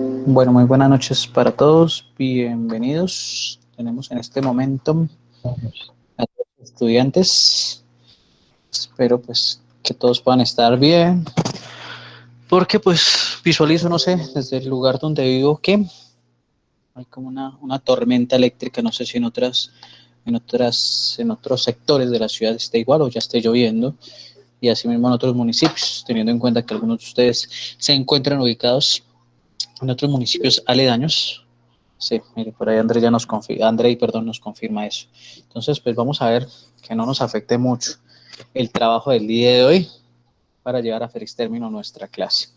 Bueno, muy buenas noches para todos, bienvenidos. Tenemos en este momento a los estudiantes. Espero pues que todos puedan estar bien, porque pues visualizo, no sé, desde el lugar donde vivo que hay como una tormenta eléctrica, no sé si en otros sectores de la ciudad esté igual o ya esté lloviendo, y asimismo en otros municipios, teniendo en cuenta que algunos de ustedes se encuentran ubicados en otros municipios aledaños. Sí, mire, por ahí André nos confirma eso. Entonces, pues vamos a ver que no nos afecte mucho el trabajo del día de hoy para llevar a feliz término nuestra clase.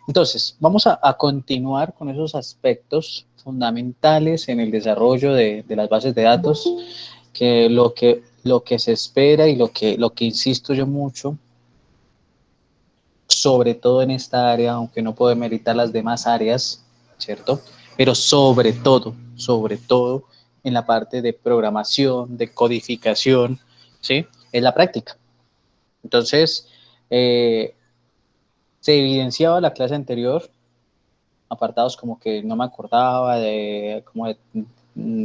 Entonces, vamos a continuar con esos aspectos fundamentales en el desarrollo de las bases de datos, que lo que se espera y lo que insisto yo mucho, sobre todo en esta área, aunque no puedo demeritar las demás áreas, ¿cierto? Pero sobre todo en la parte de programación, de codificación, ¿sí? Es la práctica. Entonces, se evidenciaba la clase anterior, apartados como que no me acordaba de cómo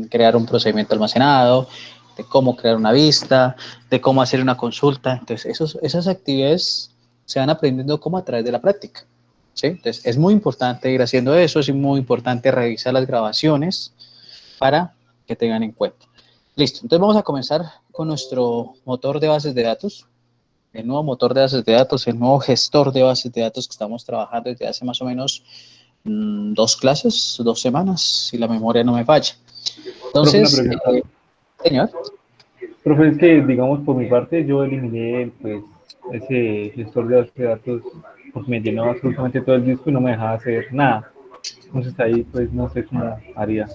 crear un procedimiento almacenado, de cómo crear una vista, de cómo hacer una consulta. Entonces, esas actividades se van aprendiendo como a través de la práctica. ¿Sí? Entonces, es muy importante ir haciendo eso, es muy importante revisar las grabaciones para que tengan en cuenta. Listo, entonces vamos a comenzar con nuestro motor de bases de datos, el nuevo motor de bases de datos, el nuevo gestor de bases de datos que estamos trabajando desde hace más o menos 2 clases, 2 semanas, si la memoria no me falla. Profe, una Entonces, pregunta. señor. Profe, es que, digamos, por mi parte, yo eliminé, pues, ese gestor de bases de datos, porque me llenó absolutamente todo el disco y no me dejaba hacer nada. Entonces ahí, pues, no sé cómo haría.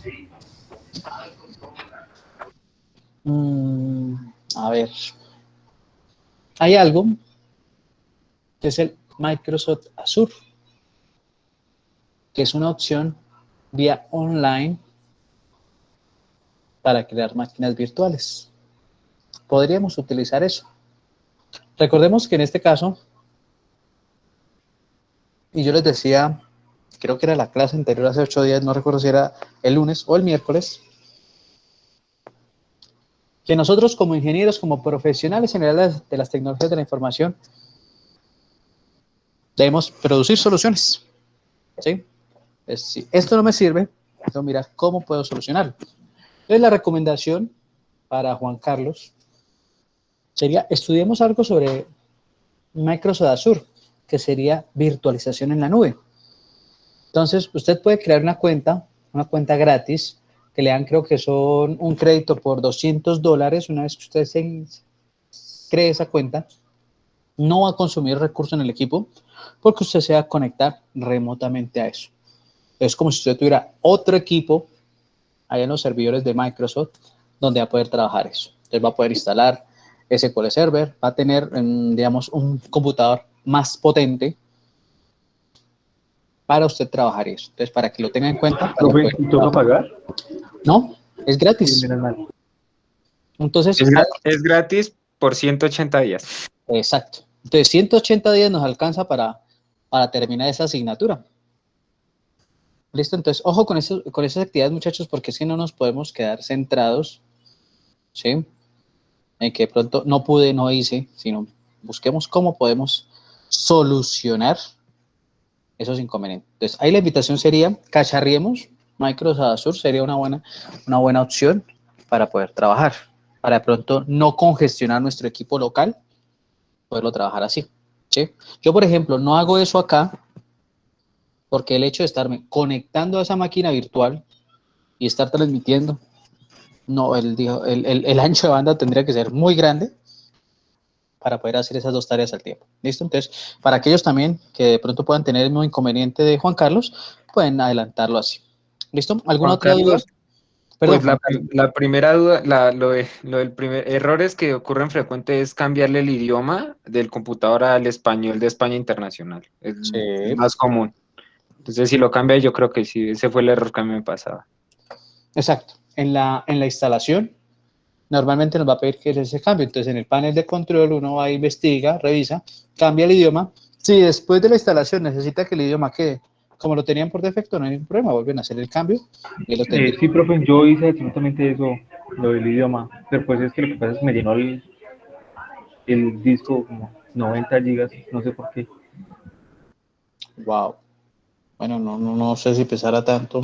A ver, hay algo que es el Microsoft Azure, que es una opción vía online para crear máquinas virtuales. Podríamos utilizar eso. Recordemos que en este caso, y yo les decía, creo que era la clase anterior hace 8 días, no recuerdo si era el lunes o el miércoles, que nosotros como ingenieros, como profesionales generales de las tecnologías de la información, debemos producir soluciones. ¿Sí? Si esto no me sirve, entonces mira cómo puedo solucionarlo. Entonces la recomendación para Juan Carlos sería estudiemos algo sobre Microsoft Azure, que sería virtualización en la nube. Entonces usted puede crear una cuenta gratis, que le dan, creo que son un crédito por $200. Una vez que usted cree esa cuenta, no va a consumir recursos en el equipo, porque usted se va a conectar remotamente a eso. Es como si usted tuviera otro equipo allá en los servidores de Microsoft, donde va a poder trabajar eso. Entonces va a poder instalar SQL Server, va a tener, digamos, un computador más potente para usted trabajar eso. Entonces, para que lo tenga en cuenta, para Profe, poder ¿y toca trabajar. pagar? No, es gratis. Menos mal. Entonces, Es gratis por 180 días. exacto. Entonces, 180 días nos alcanza para terminar esa asignatura. ¿Listo? Entonces, ojo con esas actividades, muchachos, porque es que no nos podemos quedar centrados, ¿sí? En que de pronto no pude, no hice, sino busquemos cómo podemos solucionar esos inconvenientes. Entonces, ahí la invitación sería, cacharriemos, Microsoft Azure sería una buena opción para poder trabajar, para de pronto no congestionar nuestro equipo local, poderlo trabajar así. ¿Sí? Yo, por ejemplo, no hago eso acá porque el hecho de estarme conectando a esa máquina virtual y estar transmitiendo, no, el ancho de banda tendría que ser muy grande para poder hacer esas dos tareas al tiempo. ¿Listo? Entonces, para aquellos también que de pronto puedan tener el mismo inconveniente de Juan Carlos, pueden adelantarlo así. ¿Listo? ¿Alguna Juan otra duda? Carlos, Perdón, pues Juan Carlos. la primera duda, lo del primer errores que ocurren frecuente es cambiarle el idioma del computador al español de España Internacional. Es Sí, más común. Entonces, si lo cambia, yo creo que sí, ese fue el error que a mí me pasaba. exacto. En la instalación, normalmente nos va a pedir que ese cambio. Entonces, en el panel de control, uno va, investiga, revisa, cambia el idioma. Si después de la instalación necesita que el idioma quede como lo tenían por defecto, no hay ningún problema, vuelven a hacer el cambio y lo tendrían. Sí, profe, yo hice absolutamente eso, lo del idioma, pero pues es que lo que pasa es que me llenó el disco como 90 gigas, no sé por qué. Wow. Bueno, no sé si pesara tanto.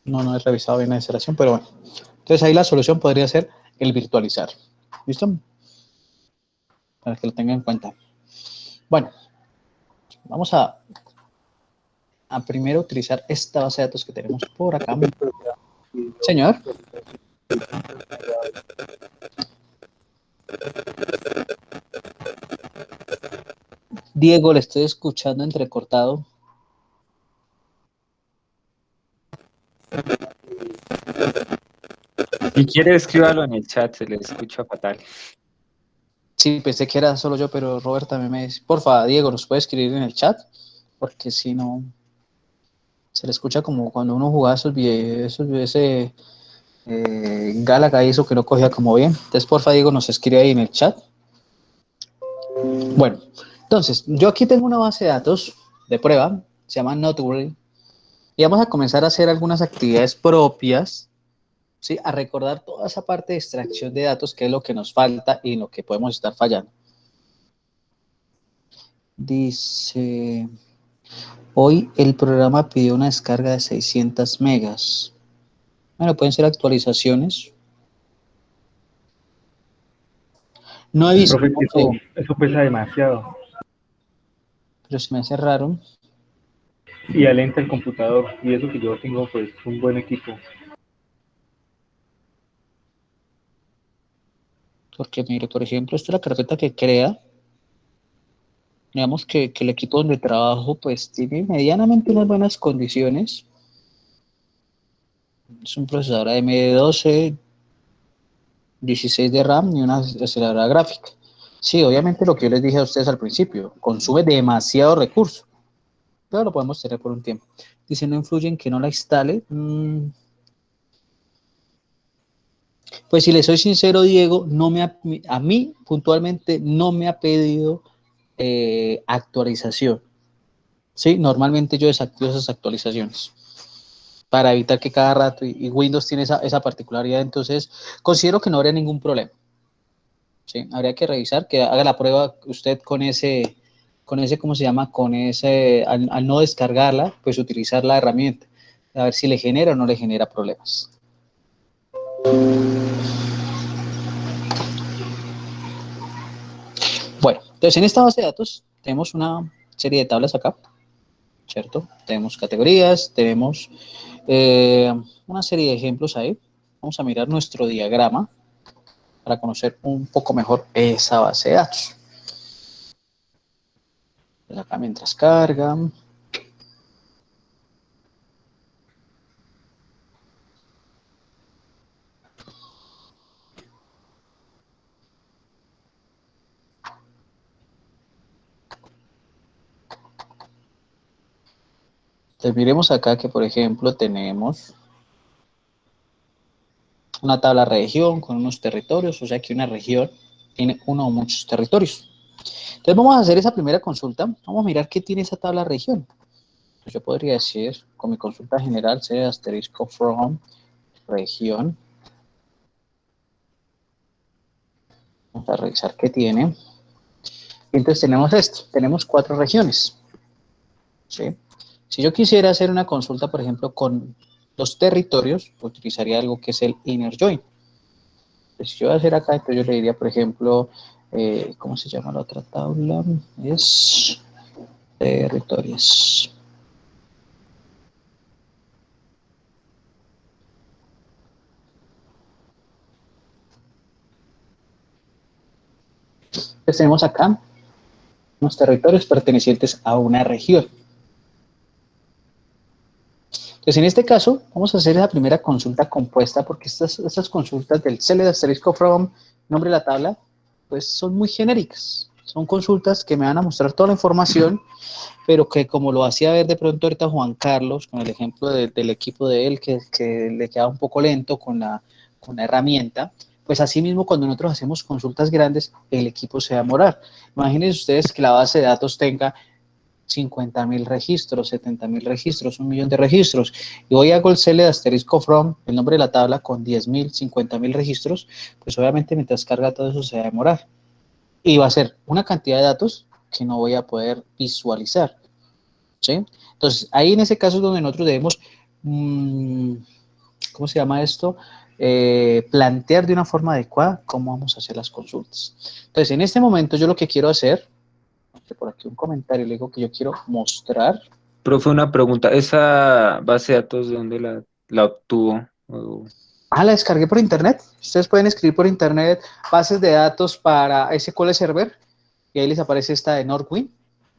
No he revisado bien la instalación, pero bueno. Entonces ahí la solución podría ser el virtualizar. ¿Listo? Para que lo tengan en cuenta. Bueno, vamos a primero utilizar esta base de datos que tenemos por acá. Señor. Diego, le estoy escuchando entrecortado. Si quiere, escríbalo en el chat, se le escucha fatal. Sí, pensé que era solo yo, pero Robert también me dice, porfa, Diego, ¿nos puede escribir en el chat? Porque si no, se le escucha como cuando uno jugaba esos videos, ese Galaga hizo que no cogía como bien. Entonces, porfa, Diego, nos escribe ahí en el chat. Bueno, entonces, yo aquí tengo una base de datos de prueba, se llama Notary, y vamos a comenzar a hacer algunas actividades propias, ¿sí? A recordar toda esa parte de extracción de datos, que es lo que nos falta y en lo que podemos estar fallando. Dice, hoy el programa pidió una descarga de 600 megas. Bueno, pueden ser actualizaciones. No he visto, Profe, que eso pesa demasiado pero se me hace raro, y alenta el computador, y eso que yo tengo pues un buen equipo. porque mire, por ejemplo, esta es la carpeta que crea. Digamos que el equipo donde trabajo pues tiene medianamente unas buenas condiciones. Es un procesador AMD12, 16 de RAM y una aceleradora gráfica. Sí, obviamente lo que yo les dije a ustedes al principio, consume demasiado recurso, pero lo podemos tener por un tiempo. Dice, no influye en que no la instale. Pues si le soy sincero, Diego, a mí puntualmente no me ha pedido actualización. Sí, normalmente yo desactivo esas actualizaciones para evitar que cada rato, y Windows tiene esa particularidad, entonces considero que no habría ningún problema. ¿Sí? Habría que revisar, que haga la prueba usted ¿cómo se llama? Al no descargarla, pues utilizar la herramienta, a ver si le genera o no le genera problemas. Bueno, entonces en esta base de datos tenemos una serie de tablas acá, ¿cierto? Tenemos categorías, tenemos una serie de ejemplos ahí. Vamos a mirar nuestro diagrama para conocer un poco mejor esa base de datos. Pues acá mientras carga. Entonces miremos acá que, por ejemplo, tenemos una tabla región con unos territorios, o sea que una región tiene uno o muchos territorios. Entonces vamos a hacer esa primera consulta, vamos a mirar qué tiene esa tabla región. Pues yo podría decir, con mi consulta general, sea asterisco from región. Vamos a revisar qué tiene. Y entonces tenemos esto, tenemos 4 regiones. ¿Sí? Si yo quisiera hacer una consulta, por ejemplo, con los territorios, utilizaría algo que es el inner join. Pues si yo voy a hacer acá, entonces yo le diría, por ejemplo, ¿cómo se llama la otra tabla? Es territorios. Entonces tenemos acá unos territorios pertenecientes a una región. Entonces, en este caso, vamos a hacer la primera consulta compuesta, porque estas consultas del select asterisco from, nombre de la tabla, pues son muy genéricas. Son consultas que me van a mostrar toda la información, pero que como lo hacía ver de pronto ahorita Juan Carlos, con el ejemplo del equipo de él, que le queda un poco lento con la herramienta, pues así mismo cuando nosotros hacemos consultas grandes, el equipo se va a demorar. Imagínense ustedes que la base de datos tenga 50.000 registros, 70.000 registros, 1.000.000 de registros, y hoy hago el cl de asterisco from, el nombre de la tabla con 10.000, 50.000 registros, pues obviamente mientras carga todo eso se va a demorar. Y va a ser una cantidad de datos que no voy a poder visualizar, ¿sí? Entonces, ahí en ese caso es donde nosotros debemos, ¿cómo se llama esto? Plantear de una forma adecuada cómo vamos a hacer las consultas. Entonces, en este momento yo lo que quiero hacer, por aquí un comentario, le digo que yo quiero mostrar. Profe, una pregunta, ¿esa base de datos de dónde la obtuvo? La descargué por internet. Ustedes pueden escribir por internet bases de datos para SQL Server y ahí les aparece esta de Northwind.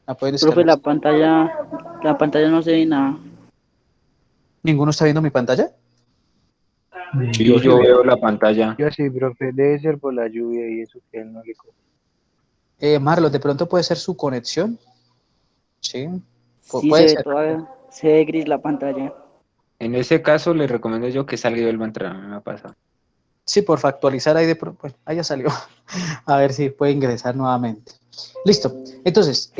La pueden Profe, descargar. la pantalla no se ve nada. ¿Ninguno está viendo mi pantalla? Sí, yo veo la pantalla. Yo sí, profe, debe ser por la lluvia y eso que él no le coge. Marlos, de pronto puede ser su conexión. Sí, Sí, puede ser. se ve gris la pantalla. En ese caso, le recomiendo yo que salga y vuelva a entrar, me ha pasado. Sí, por actualizar ahí de pronto. Bueno, ahí ya salió. A ver si puede ingresar nuevamente. Listo. Entonces,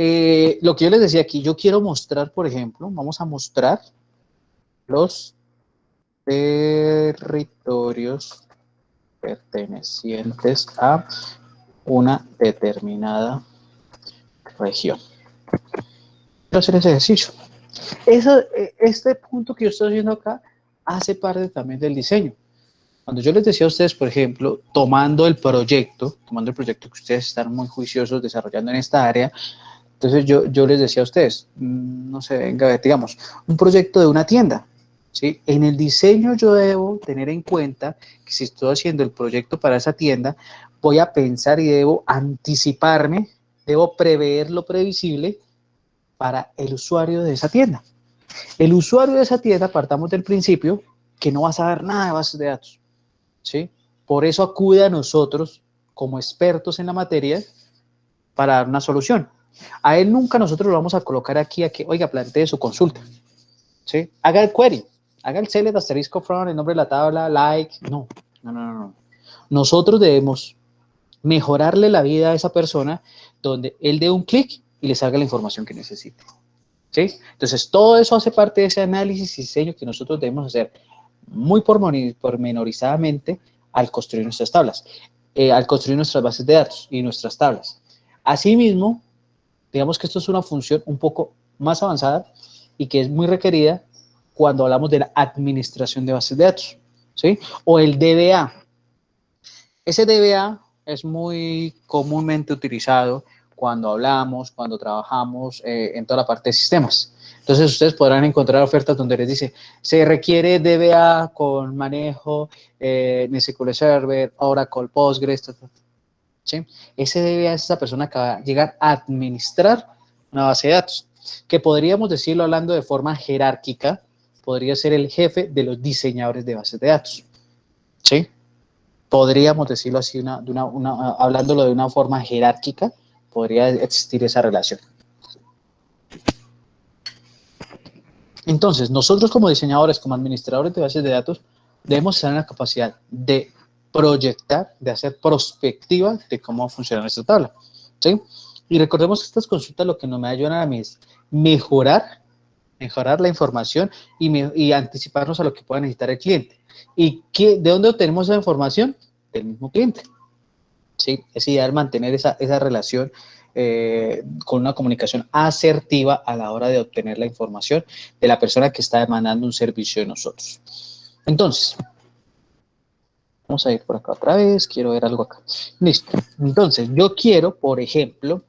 lo que yo les decía aquí, yo quiero mostrar, por ejemplo, vamos a mostrar los territorios pertenecientes a una determinada región. Quiero hacer ese ejercicio. Este punto que yo estoy haciendo acá hace parte también del diseño. Cuando yo les decía a ustedes, por ejemplo, tomando el proyecto que ustedes están muy juiciosos desarrollando en esta área, entonces yo les decía a ustedes, no sé, venga, digamos, un proyecto de una tienda, ¿sí? En el diseño yo debo tener en cuenta que si estoy haciendo el proyecto para esa tienda, voy a pensar y debo anticiparme, debo prever lo previsible para el usuario de esa tienda. El usuario de esa tienda, partamos del principio, que no va a saber nada de bases de datos, ¿sí? Por eso acude a nosotros como expertos en la materia para dar una solución. A él nunca nosotros lo vamos a colocar aquí a que, oiga, plantee su consulta, ¿sí? Haga el query, haga el select asterisco from, el nombre de la tabla, like, no. Nosotros debemos mejorarle la vida a esa persona donde él dé un clic y le salga la información que necesite, ¿sí? Entonces, todo eso hace parte de ese análisis y diseño que nosotros debemos hacer muy pormenorizadamente al construir nuestras tablas, al construir nuestras bases de datos y nuestras tablas. Asimismo, digamos que esto es una función un poco más avanzada y que es muy requerida cuando hablamos de la administración de bases de datos, ¿sí? O el DBA. Ese DBA es muy comúnmente utilizado cuando hablamos, cuando trabajamos en toda la parte de sistemas. Entonces, ustedes podrán encontrar ofertas donde les dice, se requiere DBA con manejo en SQL Server, Oracle, Postgres, ¿sí? Ese DBA es esa persona que va a llegar a administrar una base de datos, que podríamos decirlo hablando de forma jerárquica, podría ser el jefe de los diseñadores de bases de datos, ¿sí? Podríamos decirlo así, hablándolo de una forma jerárquica, podría existir esa relación. Entonces, nosotros como diseñadores, como administradores de bases de datos, debemos tener la capacidad de proyectar, de hacer prospectiva de cómo funciona nuestra tabla, ¿sí? Y recordemos que estas consultas lo que nos ayudan a mí es mejorar la información y anticiparnos a lo que pueda necesitar el cliente. ¿Y de dónde obtenemos esa información? Del mismo cliente, ¿sí? Es ideal mantener esa relación con una comunicación asertiva a la hora de obtener la información de la persona que está demandando un servicio de nosotros. Entonces, vamos a ir por acá otra vez, quiero ver algo acá. Listo. Entonces, yo quiero, por ejemplo,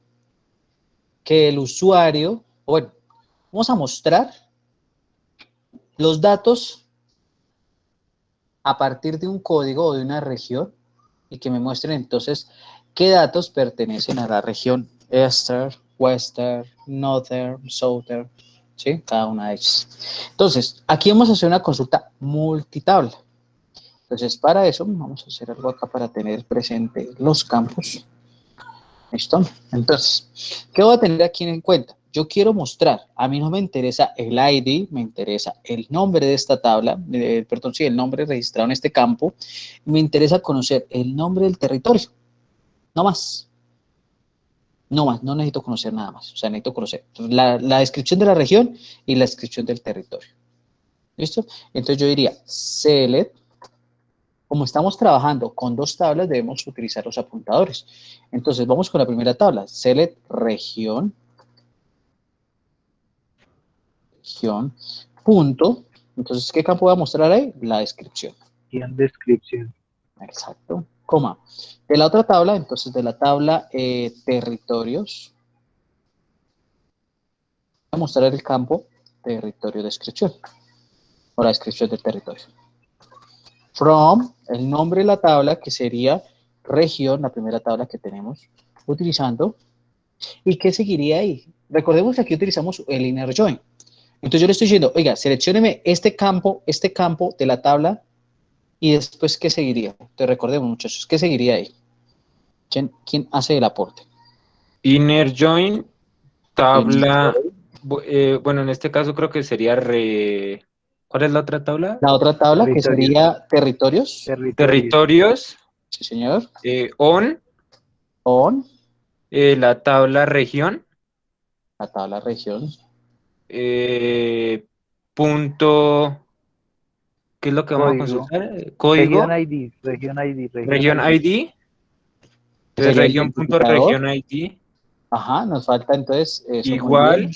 que el usuario, bueno, vamos a mostrar los datos a partir de un código o de una región y que me muestren entonces qué datos pertenecen a la región Eastern, Western, Northern, Southern, ¿sí? Cada una de ellas. Entonces, aquí vamos a hacer una consulta multitabla. Entonces, para eso vamos a hacer algo acá para tener presente los campos. ¿Listo? Entonces, ¿qué voy a tener aquí en cuenta? Yo quiero mostrar, a mí no me interesa el ID, me interesa el nombre de esta tabla, perdón, sí, el nombre registrado en este campo, me interesa conocer el nombre del territorio, no más. No más, no necesito conocer nada más. O sea, necesito conocer la descripción de la región y la descripción del territorio. ¿Listo? Entonces yo diría select. Como estamos trabajando con dos tablas, debemos utilizar los apuntadores. Entonces vamos con la primera tabla. Select región. Punto. Entonces, ¿qué campo voy a mostrar ahí? La descripción. Y en descripción. Exacto. Coma. De la otra tabla, entonces de la tabla territorios, voy a mostrar el campo territorio descripción. O la descripción del territorio. From, el nombre de la tabla, que sería región, la primera tabla que tenemos utilizando. ¿Y qué seguiría ahí? Recordemos que aquí utilizamos el inner join. Entonces yo le estoy diciendo, oiga, seleccióneme este campo de la tabla, y después, ¿qué seguiría? Entonces recordemos, muchachos, ¿qué seguiría ahí? ¿Quién hace el aporte? Inner join, tabla, bueno, en este caso creo que sería ¿cuál es la otra tabla? La otra tabla, que Territorios. sería territorios. Territorios, Sí, señor. on, On, la tabla región, la tabla región. punto, ¿qué es lo que vamos a Código. consultar? Código, Región ID. región ID, entonces Sería el región punto región identificador. ID, Ajá, nos falta entonces eso muy igual, bien.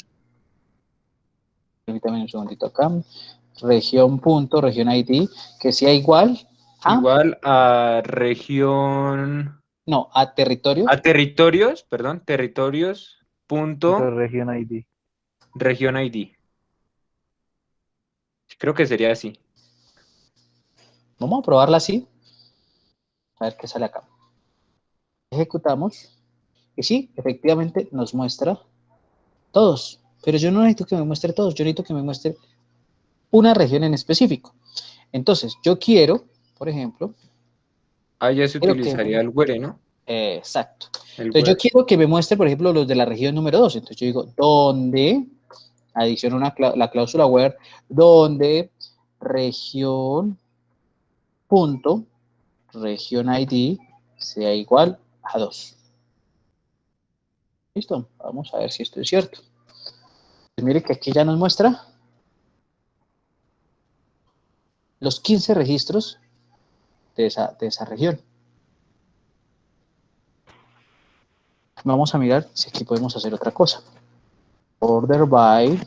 Permítame un segundito acá. Región ID, que sea igual a, igual a región, no, a territorio. a territorios, perdón, territorios, punto, Región ID. región ID. Creo que sería así. Vamos a probarla así. A ver qué sale acá. Ejecutamos. Y sí, efectivamente nos muestra todos. Pero yo no necesito que me muestre todos. Yo necesito que me muestre una región en específico. Entonces, yo quiero, por ejemplo, Ah, ya se quiero que... utilizaría el where, ¿no? exacto. El Entonces, yo where. quiero que me muestre, por ejemplo, los de la región número 2. Entonces, yo digo, ¿dónde? Adiciono la cláusula where, donde región punto región ID sea igual a 2. ¿Listo? Vamos a ver si esto es cierto. Pues mire que aquí ya nos muestra los 15 registros de esa región. Vamos a mirar si aquí podemos hacer otra cosa. Order by,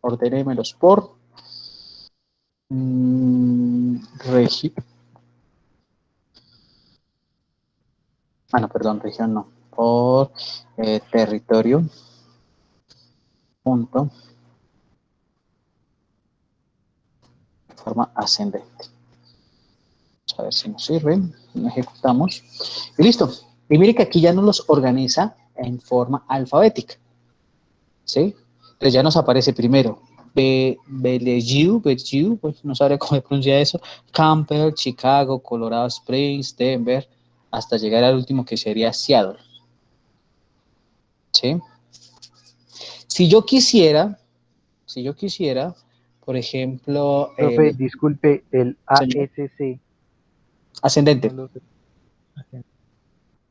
ordenémelos por región. Ah, no, perdón, región no. Por territorio. Punto. De forma ascendente. Vamos a ver si nos sirve. Ejecutamos. Y listo. Y mire que aquí ya nos los organiza en forma alfabética. ¿Sí? Entonces ya nos aparece primero Bellevue, pues no sabría cómo pronunciar eso, Campbell, Chicago, Colorado Springs, Denver, hasta llegar al último que sería Seattle. ¿Sí? Si yo quisiera, por ejemplo... Profe, disculpe, el señor. ASC. Ascendente. No lo sé.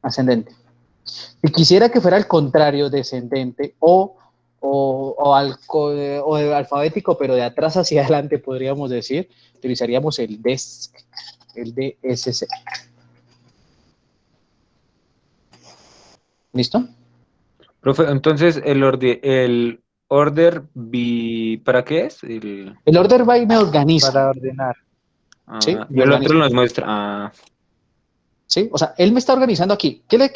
Ascendente. Si quisiera que fuera al contrario, descendente, o alfabético, pero de atrás hacia adelante, podríamos decir, utilizaríamos el DSC. ¿Listo? Profe, entonces el order ¿para qué es? El order by me organiza. Para ordenar. ¿Sí? Y Me el organiza. otro nos muestra. ¿Sí? O sea, él me está organizando aquí. ¿Qué le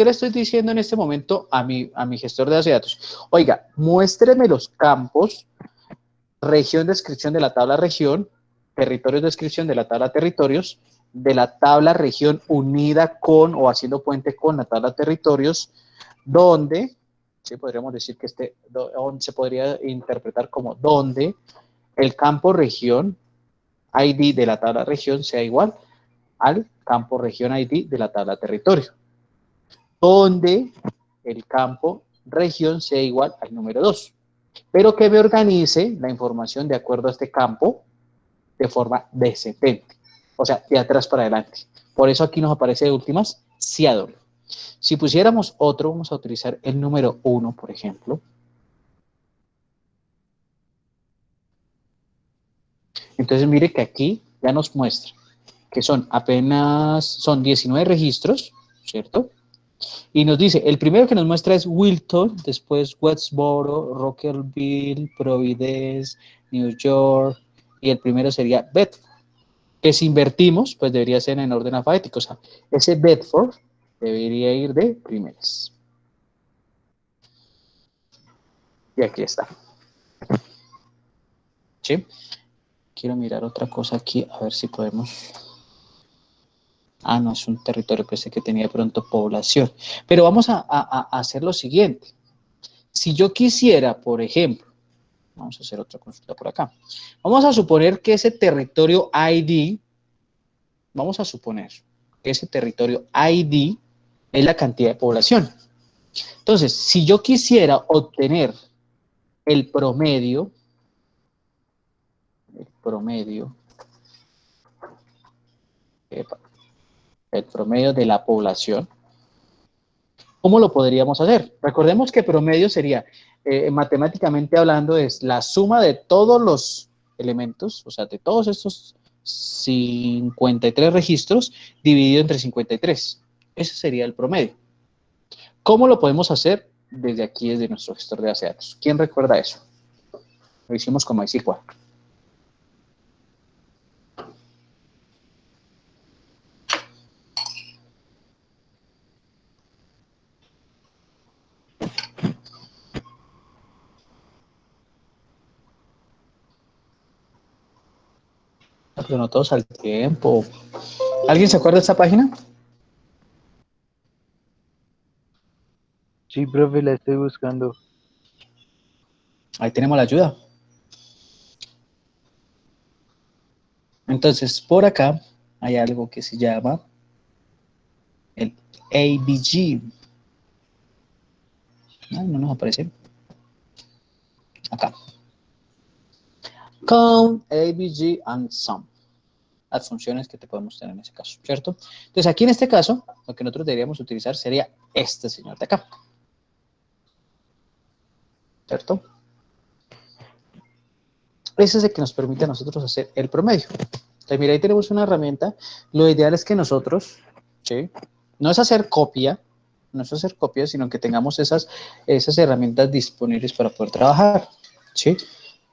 estoy diciendo en este momento a mi gestor de base de datos? Oiga, muéstreme los campos, región descripción de la tabla región, territorios descripción de la tabla territorios, de la tabla región unida con o haciendo puente con la tabla territorios, donde, sí, podríamos decir que se podría interpretar como donde el campo región ID de la tabla región sea igual al campo región ID de la tabla territorio, donde el campo región sea igual al número 2, pero que me organice la información de acuerdo a este campo de forma descendente, o sea, de atrás para adelante. Por eso aquí nos aparece de últimas Seattle. Si pusiéramos otro, vamos a utilizar el número 1, por ejemplo. Entonces mire que aquí ya nos muestra que son 19 registros, ¿cierto? Y nos dice, el primero que nos muestra es Wilton, después Westboro, Rockerville, Providence, New York, y el primero sería Bedford. Que si invertimos, pues debería ser en orden alfabético. O sea, ese Bedford debería ir de primeras. Y aquí está. ¿Sí? Quiero mirar otra cosa aquí, a ver si podemos... Ah, no, es un territorio, pensé que tenía de pronto población. Pero vamos a hacer lo siguiente. Si yo quisiera, por ejemplo, vamos a hacer otra consulta por acá. Vamos a suponer que ese territorio ID, vamos a suponer que ese territorio ID es la cantidad de población. Entonces, si yo quisiera obtener el promedio de la población, ¿cómo lo podríamos hacer? Recordemos que promedio sería, matemáticamente hablando, es la suma de todos los elementos, o sea, de todos estos 53 registros dividido entre 53. Ese sería el promedio. ¿Cómo lo podemos hacer? Desde aquí, desde nuestro gestor de base de datos. ¿Quién recuerda eso? Lo hicimos con MySQL. Pero no todos al tiempo. ¿Alguien se acuerda de esta página? Sí, profe, la estoy buscando. Ahí tenemos la ayuda. Entonces, por acá hay algo que se llama el ABG. No nos aparece. Acá. Count, ABG and Sum. Las funciones que te podemos tener en ese caso, ¿cierto? Entonces, aquí en este caso, lo que nosotros deberíamos utilizar sería este señor de acá. ¿Cierto? Ese es el que nos permite a nosotros hacer el promedio. Entonces, mira, ahí tenemos una herramienta. Lo ideal es que nosotros, ¿sí? No es hacer copia, sino que tengamos esas herramientas disponibles para poder trabajar, ¿sí?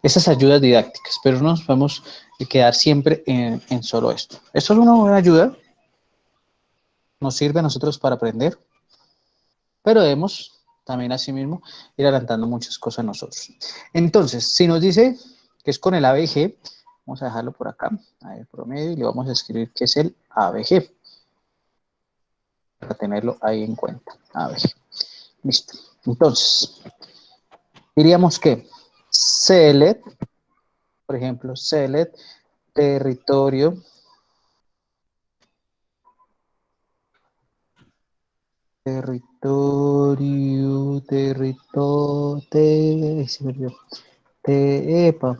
Esas ayudas didácticas, pero no nos podemos quedar siempre en solo esto. Esto es una buena ayuda, nos sirve a nosotros para aprender, pero debemos también asimismo ir adelantando muchas cosas nosotros. Entonces, si nos dice que es con el ABG, vamos a dejarlo por acá, a ver, promedio, y le vamos a escribir que es el ABG, para tenerlo ahí en cuenta. ABG. Listo. Entonces, diríamos que select, por ejemplo, select territorio se me olvidó. Epa,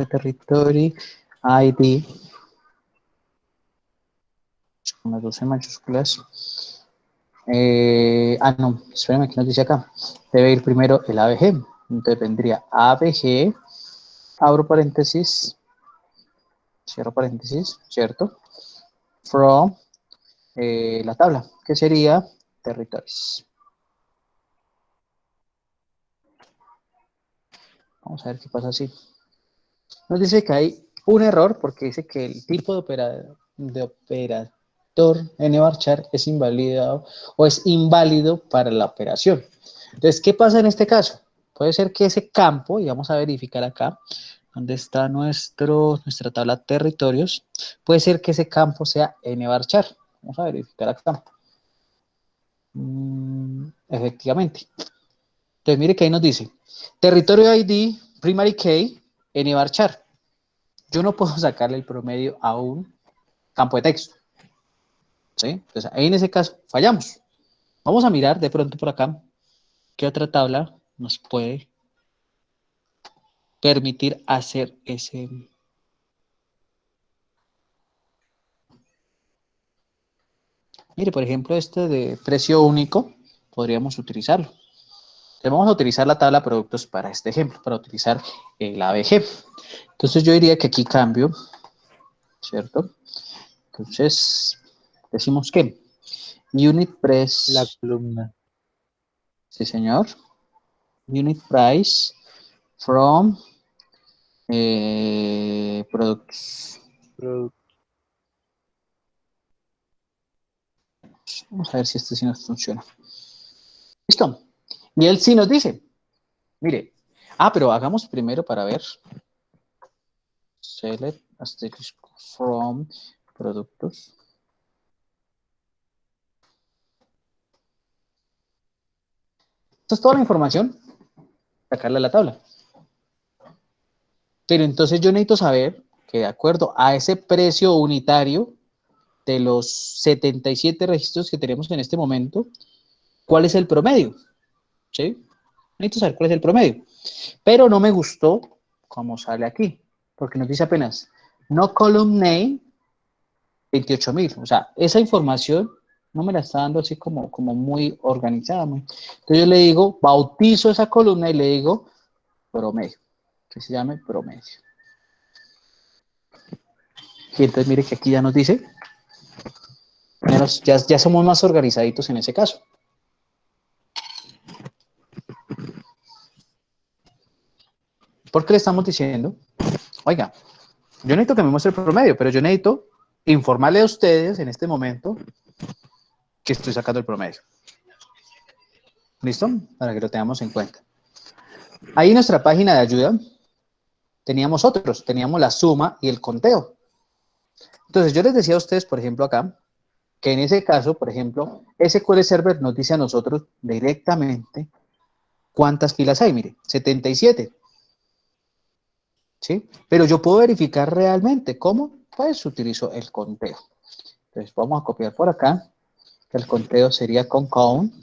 territory ID, con las 12 mayúsculas. No, espérame, ¿qué nos dice acá? Debe ir primero el ABG. Entonces vendría ABG, abro paréntesis, cierro paréntesis, ¿cierto? From la tabla, que sería territories. Vamos a ver qué pasa así. Nos dice que hay un error porque dice que el tipo de operador nvarchar es invalidado o es inválido para la operación. Entonces, ¿qué pasa en este caso? Puede ser que ese campo, y vamos a verificar acá, donde está nuestra tabla territorios, puede ser que ese campo sea nvarchar. Vamos a verificar acá. Efectivamente. Entonces, mire que ahí nos dice, territorio ID, primary key, nvarchar. Yo no puedo sacarle el promedio a un campo de texto. ¿Sí? Entonces, ahí en ese caso fallamos. Vamos a mirar de pronto por acá qué otra tabla nos puede permitir hacer ese Mire, por ejemplo, este de precio único, podríamos utilizarlo. Entonces, vamos a utilizar la tabla de productos para este ejemplo, para utilizar el ABG. Entonces, yo diría que aquí cambio, ¿cierto? Entonces, decimos que unit La price, columna. sí señor, unit price from products. Producto. Vamos a ver si este sí nos funciona. ¿Listo? Y él sí nos dice, mire, pero hagamos primero para ver. Select asterisk from productos. Esta es toda la información, sacarla a la tabla. Pero entonces yo necesito saber que de acuerdo a ese precio unitario de los 77 registros que tenemos en este momento, ¿cuál es el promedio? ¿Sí? Necesito saber cuál es el promedio. Pero no me gustó cómo sale aquí, porque nos dice apenas no column name 28.000. O sea, esa información no me la está dando así como muy organizada. Entonces yo le digo, bautizo esa columna y le digo promedio, que se llame promedio. Y entonces mire que aquí ya nos dice, ya somos más organizaditos en ese caso. ¿Por qué le estamos diciendo? Oiga, yo necesito que me muestre el promedio, pero yo necesito informarle a ustedes en este momento que estoy sacando el promedio. ¿Listo? Para que lo tengamos en cuenta. Ahí en nuestra página de ayuda teníamos la suma y el conteo. Entonces yo les decía a ustedes, por ejemplo, acá, que en ese caso, por ejemplo, SQL Server nos dice a nosotros directamente cuántas filas hay. Mire, 77. ¿Sí? Pero yo puedo verificar realmente. ¿Cómo? Pues utilizo el conteo. Entonces vamos a copiar por acá, que el conteo sería con count,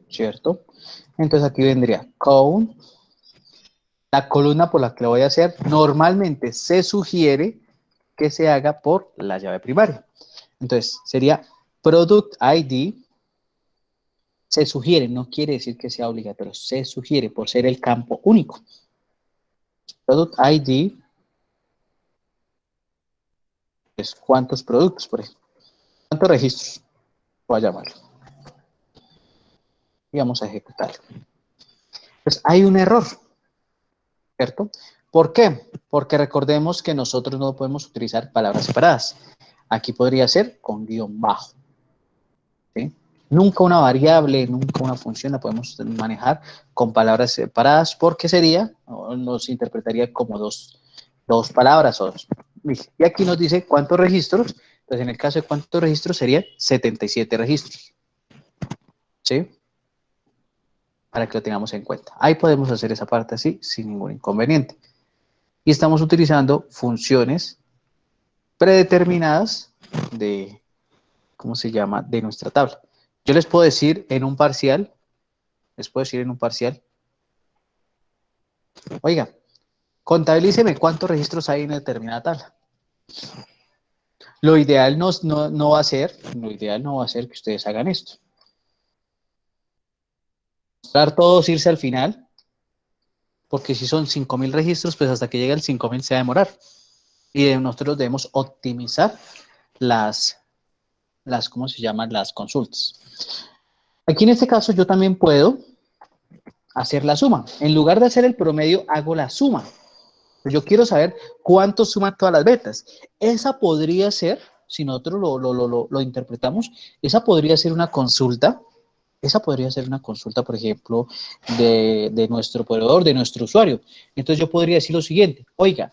¿cierto? Entonces aquí vendría count. La columna por la que lo voy a hacer, normalmente se sugiere que se haga por la llave primaria. Entonces, sería product ID, se sugiere, no quiere decir que sea obligatorio, se sugiere por ser el campo único. Product ID es cuántos productos, por ejemplo. ¿Cuántos registros? Voy a llamarlo. Y vamos a ejecutarlo. Pues hay un error, ¿cierto? ¿Por qué? Porque recordemos que nosotros no podemos utilizar palabras separadas. Aquí podría ser con guión bajo. ¿Sí? Nunca una variable, nunca una función la podemos manejar con palabras separadas porque sería, o nos interpretaría como dos palabras. Y aquí nos dice cuántos registros. Entonces, en el caso de cuántos registros serían 77 registros. ¿Sí? Para que lo tengamos en cuenta. Ahí podemos hacer esa parte así sin ningún inconveniente. Y estamos utilizando funciones predeterminadas de, ¿cómo se llama? De nuestra tabla. Yo les puedo decir en un parcial, oiga, contabilíceme cuántos registros hay en una determinada tabla. Lo ideal no va a ser que ustedes hagan esto. Mostrar todos, irse al final, porque si son 5.000 registros, pues hasta que llegue el 5.000 se va a demorar. Y nosotros debemos optimizar ¿cómo se llaman? Las consultas. Aquí en este caso yo también puedo hacer la suma. En lugar de hacer el promedio, hago la suma. Yo quiero saber cuánto suman todas las ventas. Esa podría ser, si nosotros lo interpretamos, esa podría ser una consulta. Esa podría ser una consulta, por ejemplo, de nuestro proveedor, de nuestro usuario. Entonces yo podría decir lo siguiente: oiga,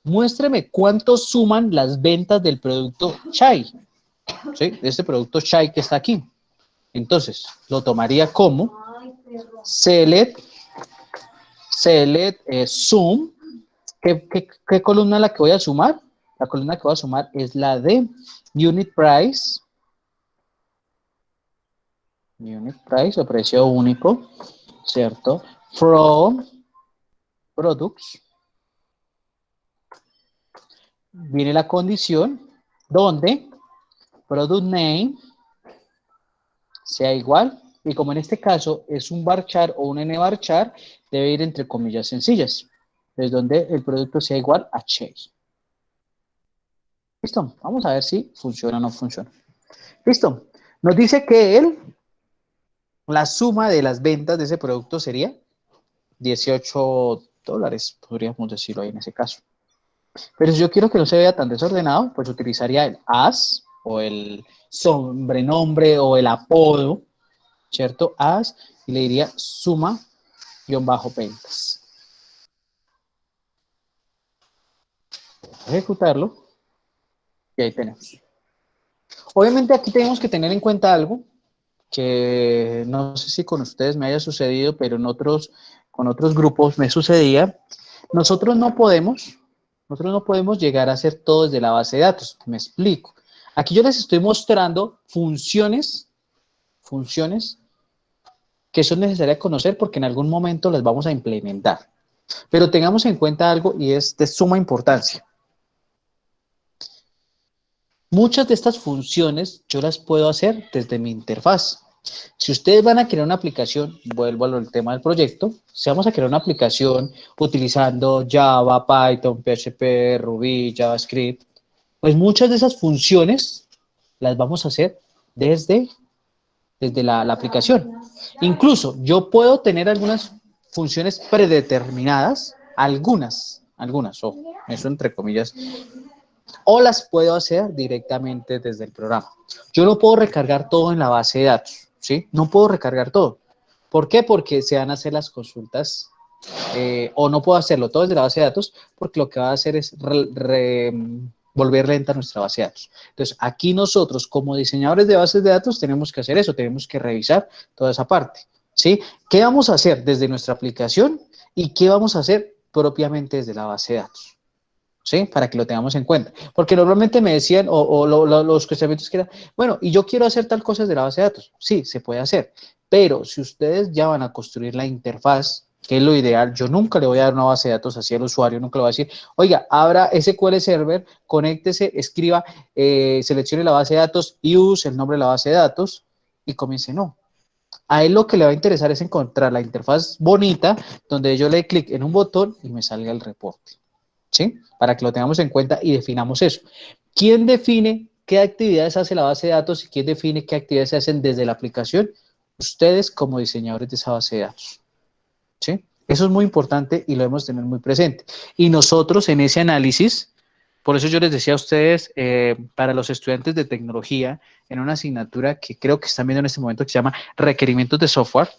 muéstreme cuánto suman las ventas del producto Chai. ¿Sí? De este producto Chai que está aquí. Entonces, lo tomaría como select sum. ¿Qué columna es la que voy a sumar? La columna que voy a sumar es la de unit price o precio único, ¿cierto? From products. Viene la condición donde product name sea igual, y como en este caso es un varchar o un nvarchar, debe ir entre comillas sencillas, desde donde el producto sea igual a chase. ¿Listo? Vamos a ver si funciona o no funciona. ¿Listo? Nos dice que la suma de las ventas de ese producto sería $18, podríamos decirlo ahí en ese caso. Pero si yo quiero que no se vea tan desordenado, pues utilizaría el as o el sobrenombre o el apodo, ¿cierto? As, y le diría suma-ventas. Ejecutarlo y ahí tenemos. Obviamente aquí tenemos que tener en cuenta algo que no sé si con ustedes me haya sucedido, pero con otros grupos me sucedía. Nosotros no podemos llegar a hacer todo desde la base de datos. Me explico. Aquí yo les estoy mostrando funciones que son necesarias conocer porque en algún momento las vamos a implementar. Pero tengamos en cuenta algo y es de suma importancia. Muchas de estas funciones yo las puedo hacer desde mi interfaz. Si ustedes van a crear una aplicación, vuelvo al tema del proyecto, si vamos a crear una aplicación utilizando Java, Python, PHP, Ruby, JavaScript, pues muchas de esas funciones las vamos a hacer desde la aplicación. Incluso yo puedo tener algunas funciones predeterminadas, algunas, ojo, eso entre comillas, o las puedo hacer directamente desde el programa. Yo no puedo recargar todo en la base de datos, ¿sí? No puedo recargar todo. ¿Por qué? Porque se van a hacer las consultas o no puedo hacerlo todo desde la base de datos porque lo que va a hacer es volver lenta nuestra base de datos. Entonces, aquí nosotros como diseñadores de bases de datos tenemos que hacer eso, tenemos que revisar toda esa parte, ¿sí? ¿Qué vamos a hacer desde nuestra aplicación y qué vamos a hacer propiamente desde la base de datos? ¿Sí? Para que lo tengamos en cuenta. Porque normalmente me decían, los cuestionamientos que eran, bueno, y yo quiero hacer tal cosa desde la base de datos. Sí, se puede hacer. Pero si ustedes ya van a construir la interfaz, que es lo ideal, yo nunca le voy a dar una base de datos así al usuario, nunca le voy a decir, oiga, abra SQL Server, conéctese, escriba, seleccione la base de datos, use el nombre de la base de datos y comience. No. A él lo que le va a interesar es encontrar la interfaz bonita, donde yo le dé clic en un botón y me salga el reporte. ¿Sí? Para que lo tengamos en cuenta y definamos eso. ¿Quién define qué actividades hace la base de datos y quién define qué actividades se hacen desde la aplicación? Ustedes como diseñadores de esa base de datos. ¿Sí? Eso es muy importante y lo debemos tener muy presente. Y nosotros en ese análisis, por eso yo les decía a ustedes, para los estudiantes de tecnología, en una asignatura que creo que están viendo en este momento que se llama requerimientos de software,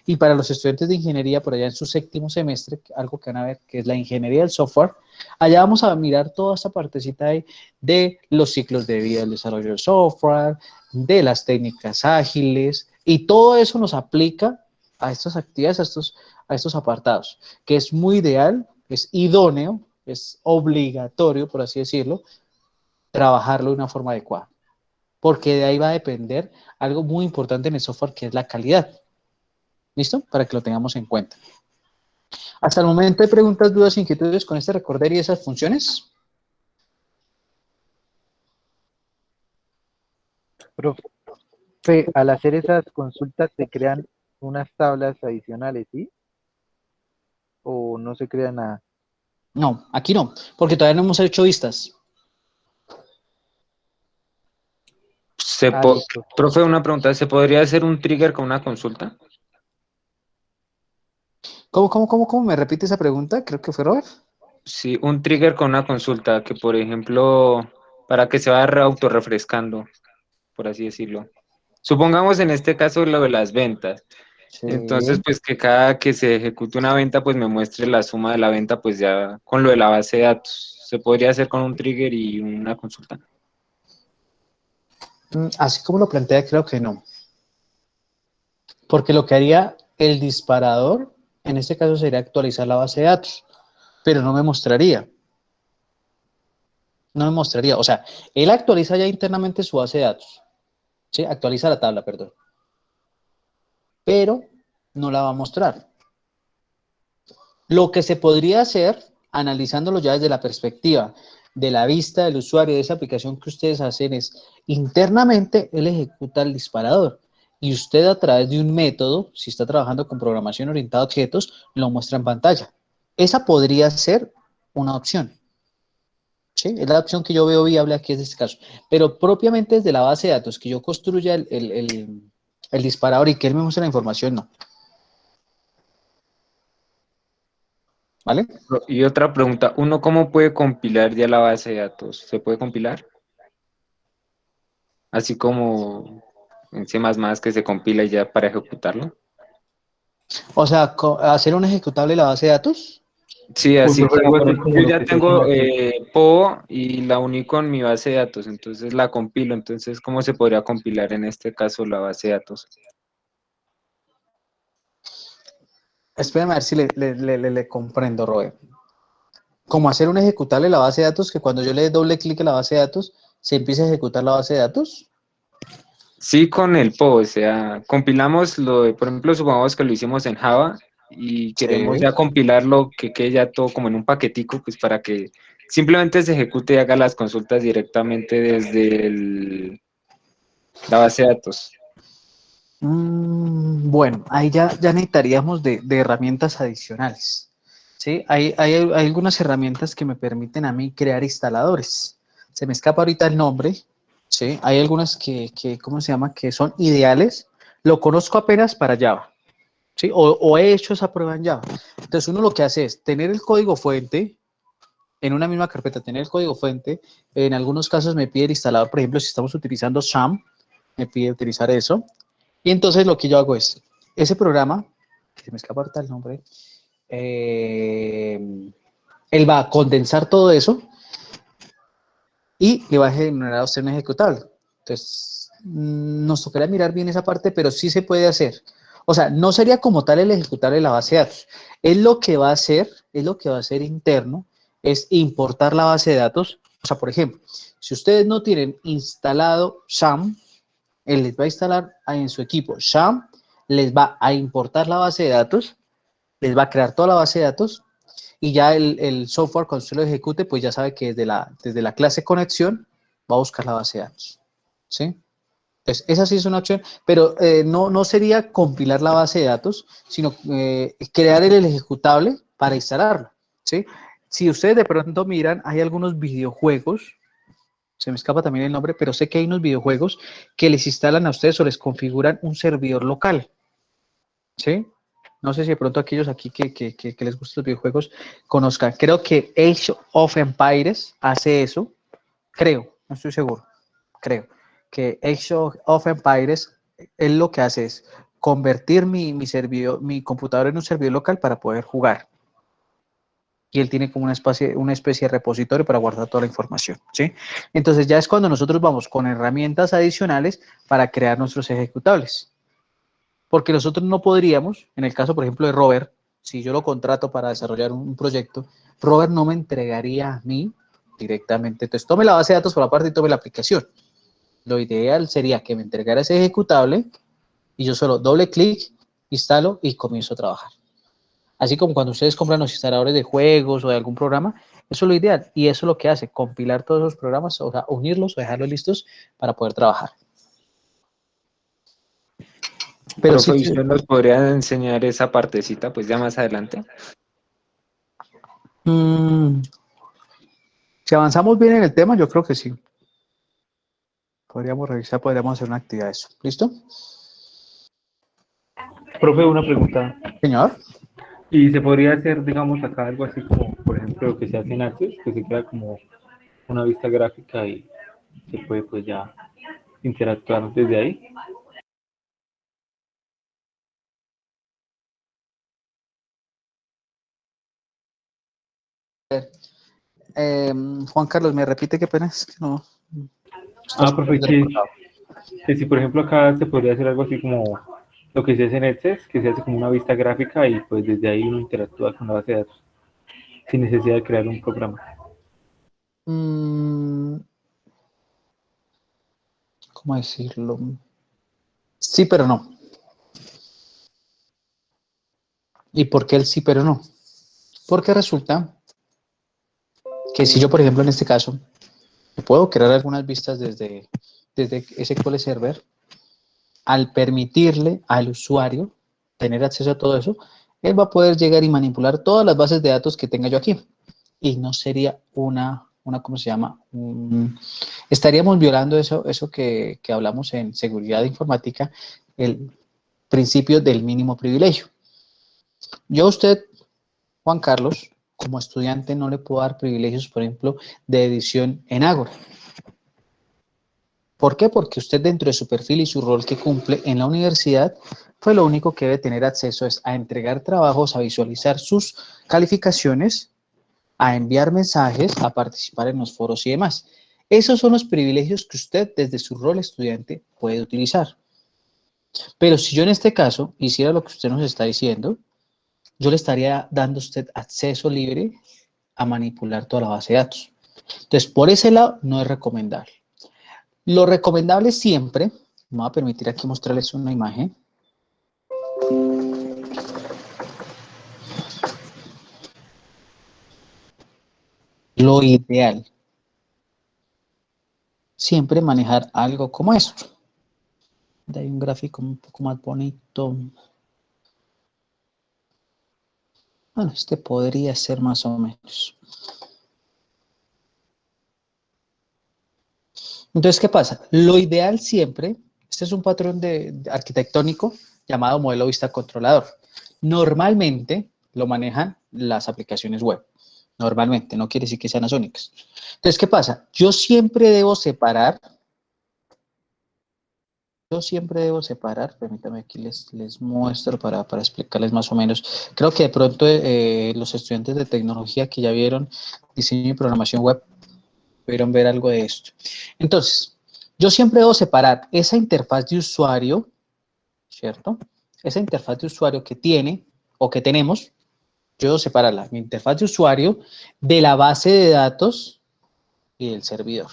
y para los estudiantes de ingeniería, por allá en su séptimo semestre, algo que van a ver que es la ingeniería del software, allá vamos a mirar toda esta partecita ahí de los ciclos de vida del desarrollo del software, de las técnicas ágiles, y todo eso nos aplica a estas actividades, a estos apartados, que es muy ideal, es idóneo, es obligatorio, por así decirlo, trabajarlo de una forma adecuada, porque de ahí va a depender algo muy importante en el software, que es la calidad. ¿Listo? Para que lo tengamos en cuenta. Hasta el momento hay preguntas, dudas, inquietudes con este recorder y esas funciones. Profe, al hacer esas consultas se crean unas tablas adicionales, ¿sí? ¿O no se crea nada? No, aquí no, porque todavía no hemos hecho vistas. Listo. Profe, una pregunta, ¿se podría hacer un trigger con una consulta? ¿Cómo? ¿Me repite esa pregunta? Creo que fue Robert. Sí, un trigger con una consulta, que por ejemplo, para que se vaya autorrefrescando, por así decirlo. Supongamos en este caso lo de las ventas. Sí. Entonces, pues que cada que se ejecute una venta, pues me muestre la suma de la venta, pues ya con lo de la base de datos. ¿Se podría hacer con un trigger y una consulta? Así como lo plantea, creo que no. Porque lo que haría el disparador, en este caso sería actualizar la base de datos, pero no me mostraría. No me mostraría. O sea, él actualiza ya internamente su base de datos. ¿Sí? Actualiza la tabla, perdón. Pero no la va a mostrar. Lo que se podría hacer, analizándolo ya desde la perspectiva de la vista del usuario de esa aplicación que ustedes hacen es internamente él ejecuta el disparador y usted a través de un método, si está trabajando con programación orientada a objetos, lo muestra en pantalla. Esa podría ser una opción. ¿Sí? Es la opción que yo veo viable aquí en este caso. Pero propiamente desde la base de datos que yo construya el disparador y que él me muestre la información, no. ¿Vale? Y otra pregunta, ¿uno cómo puede compilar ya la base de datos? ¿Se puede compilar? Así como en C++ que se compila ya para ejecutarlo. O sea, hacer un ejecutable de la base de datos. Sí, Pues así profe, como algo por así ejemplo, como yo lo ya que se hace en tengo Access. PO y la uní con mi base de datos, entonces la compilo. Entonces, ¿cómo se podría compilar en este caso la base de datos? Espérame a ver si le comprendo, Robert. Como hacer un ejecutable de la base de datos que cuando yo le dé doble clic a la base de datos, se empiece a ejecutar la base de datos. Sí, con el PO, o sea, compilamos lo de, por ejemplo, supongamos que lo hicimos en Java y queremos Sí. ya compilarlo, que quede ya todo como en un paquetico, pues para que simplemente se ejecute y haga las consultas directamente desde la base de datos. Bueno, ahí ya necesitaríamos de herramientas adicionales. ¿Sí? Hay algunas herramientas que me permiten a mí crear instaladores. Se me escapa ahorita el nombre. ¿Sí? Hay algunas ¿cómo se llama? Que son ideales. Lo conozco apenas para Java. ¿Sí? O he hecho esa prueba en Java. Entonces uno lo que hace es tener el código fuente en una misma carpeta, tener el código fuente. En algunos casos me pide el instalador, por ejemplo, si estamos utilizando SAM, me pide utilizar eso. Y entonces lo que yo hago es, ese programa, que se me escapa ahorita el nombre, él va a condensar todo eso y le va a generar a usted un ejecutable. Entonces, nos tocaría mirar bien esa parte, pero sí se puede hacer. O sea, no sería como tal el ejecutable de la base de datos. Él lo que va a hacer, es lo que va a hacer interno, es importar la base de datos. O sea, por ejemplo, si ustedes no tienen instalado SAM, él les va a instalar en su equipo SAM, les va a importar la base de datos, les va a crear toda la base de datos y ya el software cuando usted lo ejecute, pues ya sabe que desde la clase conexión va a buscar la base de datos. ¿Sí? Entonces, esa sí es una opción, pero no sería compilar la base de datos, sino crear el ejecutable para instalarlo. ¿Sí? Si ustedes de pronto miran, hay algunos videojuegos, se me escapa también el nombre, pero sé que hay unos videojuegos que les instalan a ustedes o les configuran un servidor local. ¿Sí? No sé si de pronto aquellos aquí que les gustan los videojuegos conozcan. Creo que Age of Empires hace eso. Creo, no estoy seguro. Creo que Age of Empires, él lo que hace es convertir mi computador en un servidor local para poder jugar. Y él tiene como una especie de repositorio para guardar toda la información, ¿sí? Entonces ya es cuando nosotros vamos con herramientas adicionales para crear nuestros ejecutables. Porque nosotros no podríamos, en el caso, por ejemplo, de Robert, si yo lo contrato para desarrollar un proyecto, Robert no me entregaría a mí directamente. Entonces, tome la base de datos por la parte y tome la aplicación. Lo ideal sería que me entregara ese ejecutable y yo solo doble clic, instalo y comienzo a trabajar. Así como cuando ustedes compran los instaladores de juegos o de algún programa, eso es lo ideal. Y eso es lo que hace, compilar todos esos programas, o sea, unirlos o dejarlos listos para poder trabajar. Pero sí, Profe, ¿y usted nos podría enseñar esa partecita, pues ya más adelante? si avanzamos bien en el tema, yo creo que sí. Podríamos revisar, podríamos hacer una actividad de eso. ¿Listo? Profe, una pregunta. Señor. ¿Y se podría hacer, digamos, acá algo así como, por ejemplo, lo que se hace en Access, que se crea como una vista gráfica y se puede pues ya interactuar desde ahí? Juan Carlos, ¿me repite qué pena? Es que no. Ah, profe, que si por ejemplo acá se podría hacer algo así como lo que se hace en Access, que se hace como una vista gráfica y pues desde ahí uno interactúa con la base de datos, sin necesidad de crear un programa. ¿Cómo decirlo? Sí, pero no. ¿Y por qué el sí, pero no? Porque resulta que si yo, por ejemplo, en este caso, puedo crear algunas vistas desde SQL Server, al permitirle al usuario tener acceso a todo eso, él va a poder llegar y manipular todas las bases de datos que tenga yo aquí. Y no sería ¿cómo se llama? Estaríamos violando eso que hablamos en seguridad informática, el principio del mínimo privilegio. Yo a usted, Juan Carlos, como estudiante no le puedo dar privilegios, por ejemplo, de edición en Ágora. ¿Por qué? Porque usted dentro de su perfil y su rol que cumple en la universidad, pues lo único que debe tener acceso es a entregar trabajos, a visualizar sus calificaciones, a enviar mensajes, a participar en los foros y demás. Esos son los privilegios que usted desde su rol estudiante puede utilizar. Pero si yo en este caso hiciera lo que usted nos está diciendo, yo le estaría dando a usted acceso libre a manipular toda la base de datos. Entonces, por ese lado, no es recomendable. Lo recomendable siempre, me voy a permitir aquí mostrarles una imagen. Lo ideal, siempre manejar algo como esto. Hay un gráfico un poco más bonito. Bueno, este podría ser más o menos. Entonces, ¿qué pasa? Lo ideal siempre, este es un patrón arquitectónico llamado modelo vista controlador. Normalmente lo manejan las aplicaciones web. Normalmente, no quiere decir que sean las únicas. Entonces, ¿qué pasa? Yo siempre debo separar, permítame aquí les muestro para explicarles más o menos. Creo que de pronto los estudiantes de tecnología que ya vieron diseño y programación web pudieron ver algo de esto. Entonces, yo siempre debo separar esa interfaz de usuario, ¿cierto? Esa interfaz de usuario que tiene o que tenemos, yo debo separarla, mi interfaz de usuario, de la base de datos y del servidor.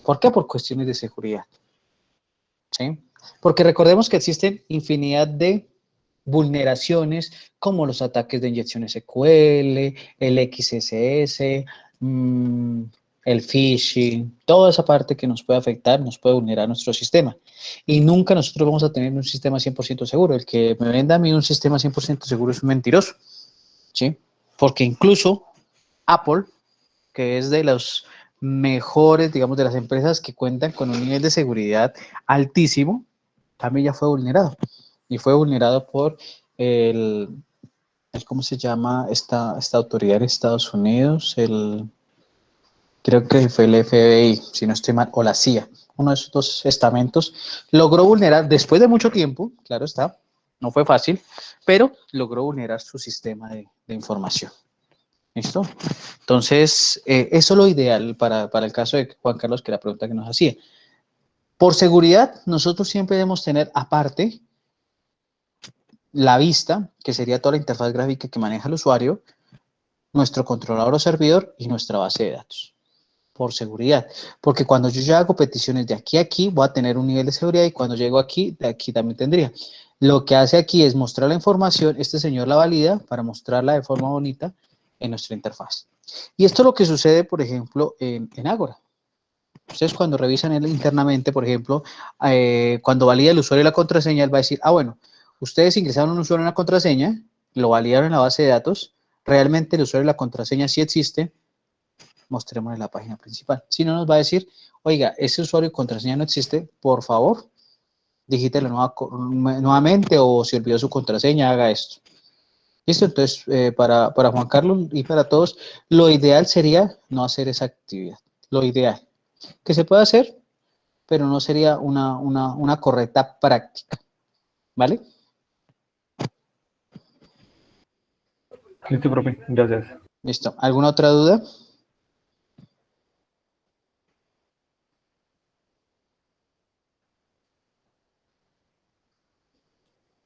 ¿Por qué? Por cuestiones de seguridad. ¿Sí? Porque recordemos que existen infinidad de vulneraciones como los ataques de inyección SQL, el XSS, el phishing, toda esa parte que nos puede afectar, nos puede vulnerar nuestro sistema. Y nunca nosotros vamos a tener un sistema 100% seguro. El que me venda a mí un sistema 100% seguro es un mentiroso. ¿Sí? Porque incluso Apple, que es de los mejores, digamos, de las empresas que cuentan con un nivel de seguridad altísimo, también ya fue vulnerado. Y fue vulnerado por ¿cómo se llama esta autoridad en Estados Unidos? Creo que fue el FBI, si no estoy mal, o la CIA. Uno de esos dos estamentos logró vulnerar, después de mucho tiempo, claro está, no fue fácil, pero logró vulnerar su sistema de información. ¿Listo? Entonces, eso es lo ideal para el caso de Juan Carlos, que la pregunta que nos hacía. Por seguridad, nosotros siempre debemos tener aparte la vista, que sería toda la interfaz gráfica que maneja el usuario, nuestro controlador o servidor y nuestra base de datos. Por seguridad. Porque cuando yo ya hago peticiones de aquí a aquí, voy a tener un nivel de seguridad y cuando llego aquí, de aquí también tendría. Lo que hace aquí es mostrar la información, este señor la valida para mostrarla de forma bonita en nuestra interfaz. Y esto es lo que sucede, por ejemplo, en Ágora. Ustedes cuando revisan internamente, por ejemplo, cuando valida el usuario la contraseña, él va a decir, bueno, ustedes ingresaron un usuario y una contraseña, lo validaron en la base de datos, realmente el usuario y la contraseña sí existe, mostremos en la página principal. Si no, nos va a decir, oiga, ese usuario y contraseña no existe, por favor, digítelo nuevamente o si olvidó su contraseña, haga esto. ¿Listo? Entonces, para Juan Carlos y para todos, lo ideal sería no hacer esa actividad. Lo ideal. Que se puede hacer, pero no sería una correcta práctica. ¿Vale? Listo, profe. Gracias. Listo. ¿Alguna otra duda?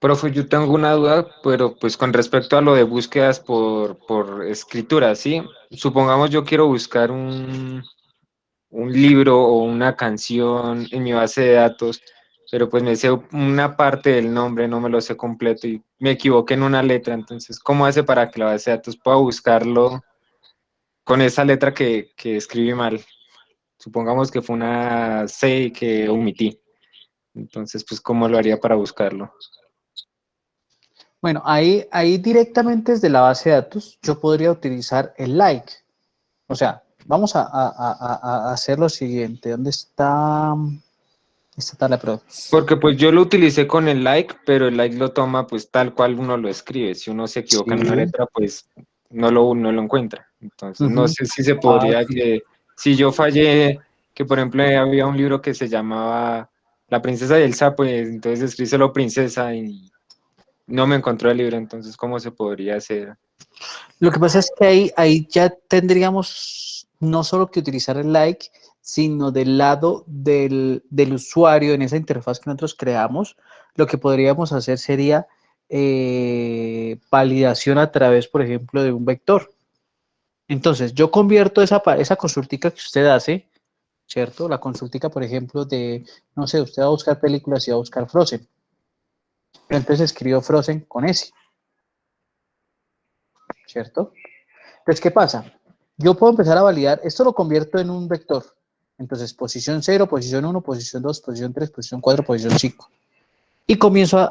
Profe, yo tengo una duda, pero pues con respecto a lo de búsquedas por escritura, ¿sí? Supongamos yo quiero buscar un libro o una canción en mi base de datos, pero pues me sé una parte del nombre, no me lo sé completo y me equivoqué en una letra, entonces, ¿cómo hace para que la base de datos pueda buscarlo con esa letra que escribí mal. Supongamos que fue una C que omití. Entonces, pues, ¿cómo lo haría para buscarlo? Bueno, ahí directamente desde la base de datos yo podría utilizar el like. O sea, vamos a hacer lo siguiente. ¿Dónde está esta tabla de productos? Porque pues yo lo utilicé con el like, pero el like lo toma pues tal cual uno lo escribe. Si uno se equivoca en una Sí. letra, pues no lo encuentra. Entonces, no Ujú. sé si se Ah, podría sí. que, si yo fallé, que por ejemplo había un libro que se llamaba La princesa y el sapo, y entonces escribí solo princesa y no me encontró el libro, entonces, ¿cómo se podría hacer? Lo que pasa es que ahí ya tendríamos no solo que utilizar el like, sino del lado del usuario en esa interfaz que nosotros creamos, lo que podríamos hacer sería validación a través, por ejemplo, de un vector. Entonces, yo convierto esa consultica que usted hace, ¿cierto? La consultica, por ejemplo, no sé, usted va a buscar películas y va a buscar Frozen. Entonces escribo Frozen con S, ¿cierto? Entonces, ¿qué pasa? Yo puedo empezar a validar, esto lo convierto en un vector. Entonces, posición 0, posición 1, posición 2, posición 3, posición 4, posición 5. Y comienzo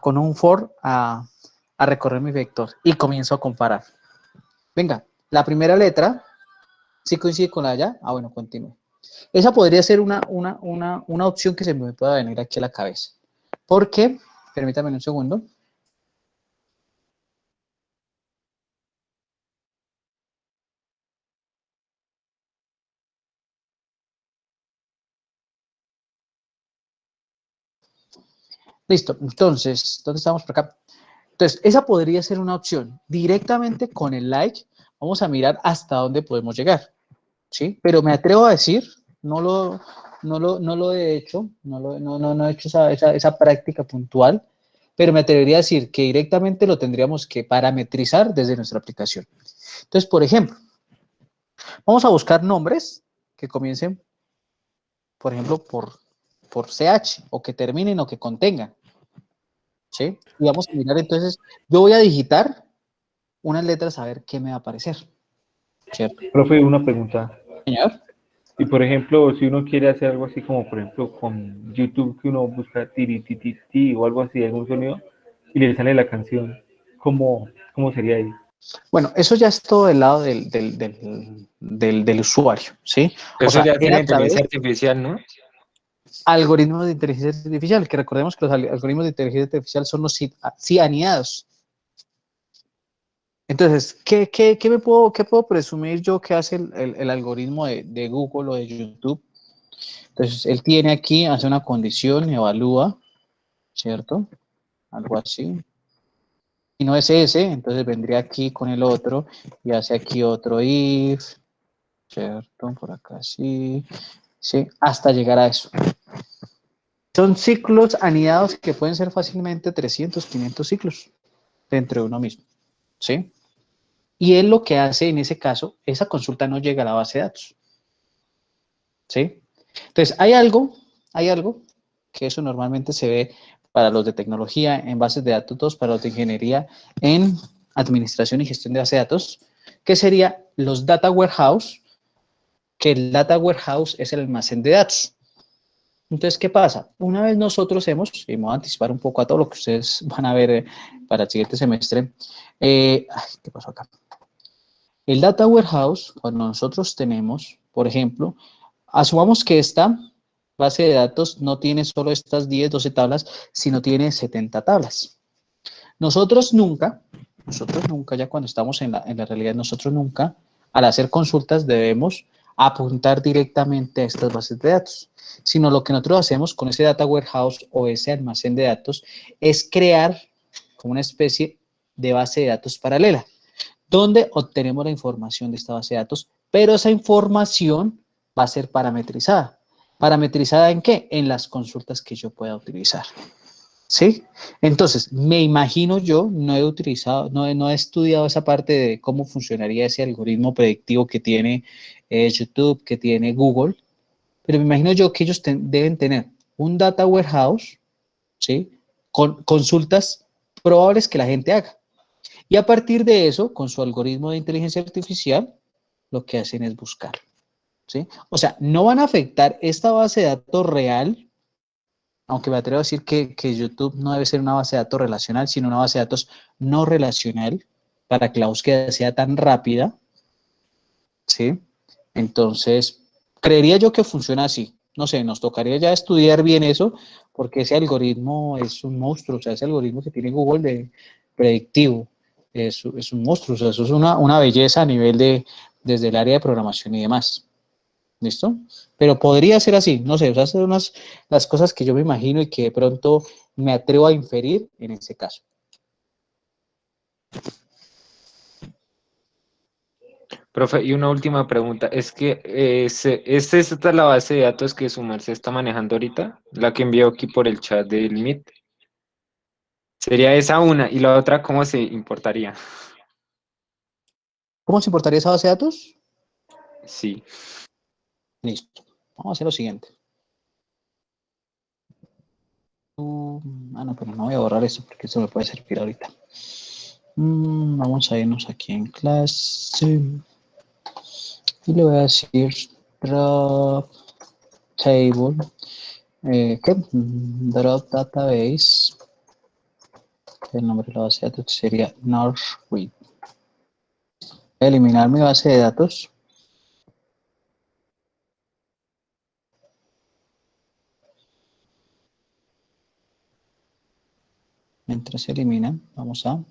con un for a recorrer mi vector y comienzo a comparar. Venga, la primera letra, ¿sí coincide con la de allá? Ah, bueno, continúe. Esa podría ser una opción que se me pueda venir aquí a la cabeza. ¿Por qué? Permítame un segundo. Listo, entonces, ¿dónde estamos por acá? Entonces, esa podría ser una opción. Directamente con el like, vamos a mirar hasta dónde podemos llegar, ¿sí? Pero me atrevo a decir, no lo he hecho, no he hecho esa práctica puntual, pero me atrevería a decir que directamente lo tendríamos que parametrizar desde nuestra aplicación. Entonces, por ejemplo, vamos a buscar nombres que comiencen, por ejemplo, por CH, o que terminen o que contengan, ¿sí? Y vamos a mirar entonces, yo voy a digitar unas letras a ver qué me va a aparecer, ¿cierto? Profe, una pregunta. Señor. Y por ejemplo, si uno quiere hacer algo así como, por ejemplo, con YouTube, que uno busca tiri, ti, ti, ti, o algo así, algún sonido, y le sale la canción, ¿cómo sería ahí? Bueno, eso ya es todo del lado del usuario, ¿sí? O Eso sea, ya era tiene a través inteligencia de artificial, ¿no? algoritmos de inteligencia artificial, que recordemos que los algoritmos de inteligencia artificial son los sí anidados. Entonces, ¿qué puedo presumir yo que hace el algoritmo de Google o de YouTube? Entonces, él tiene aquí, hace una condición, evalúa, ¿cierto? Algo así. Y no es ese, entonces vendría aquí con el otro y hace aquí otro if, ¿cierto? Por acá sí, sí, hasta llegar a eso. Son ciclos anidados que pueden ser fácilmente 300, 500 ciclos dentro de uno mismo, ¿sí? Y él lo que hace en ese caso, esa consulta no llega a la base de datos, ¿sí? Entonces, hay algo que eso normalmente se ve para los de tecnología en bases de datos, para los de ingeniería en administración y gestión de bases de datos, que sería los data warehouse, que el data warehouse es el almacén de datos. Entonces, ¿qué pasa? Una vez nosotros y me voy a anticipar un poco a todo lo que ustedes van a ver para el siguiente semestre, ¿qué pasó acá? El data warehouse, cuando nosotros tenemos, por ejemplo, asumamos que esta base de datos no tiene solo estas 10, 12 tablas, sino tiene 70 tablas. Nosotros nunca, ya cuando estamos en la realidad, nosotros nunca, al hacer consultas, debemos apuntar directamente a estas bases de datos, sino lo que nosotros hacemos con ese data warehouse o ese almacén de datos es crear como una especie de base de datos paralela, donde obtenemos la información de esta base de datos, pero esa información va a ser parametrizada. ¿Parametrizada en qué? En las consultas que yo pueda utilizar. ¿Sí? Entonces, me imagino yo, no he utilizado, no he estudiado esa parte de cómo funcionaría ese algoritmo predictivo que tiene YouTube, que tiene Google, pero me imagino yo que ellos deben tener un data warehouse, ¿sí? Con consultas probables que la gente haga. Y a partir de eso, con su algoritmo de inteligencia artificial, lo que hacen es buscar, ¿sí? O sea, no van a afectar esta base de datos real, aunque me atrevo a decir que YouTube no debe ser una base de datos relacional, sino una base de datos no relacional, para que la búsqueda sea tan rápida, ¿sí? Entonces, creería yo que funciona así. No sé, nos tocaría ya estudiar bien eso, porque ese algoritmo es un monstruo, o sea, ese algoritmo que tiene Google de predictivo es un monstruo, o sea, eso es una belleza a nivel desde el área de programación y demás. ¿Listo? Pero podría ser así, no sé, o sea, son las cosas que yo me imagino y que de pronto me atrevo a inferir en ese caso. Profe, y una última pregunta, es que esta es la base de datos que su merced está manejando ahorita, la que envió aquí por el chat del Meet. Sería esa una, y la otra, ¿cómo se importaría? ¿Cómo se importaría esa base de datos? Sí. Listo. Vamos a hacer lo siguiente. No, pero no voy a borrar eso porque eso me puede servir ahorita. Vamos a irnos aquí en clase y le voy a decir drop table, ¿qué? Drop database. El nombre de la base de datos sería Northwich. Voy a eliminar mi base de datos. Mientras se elimina, vamos a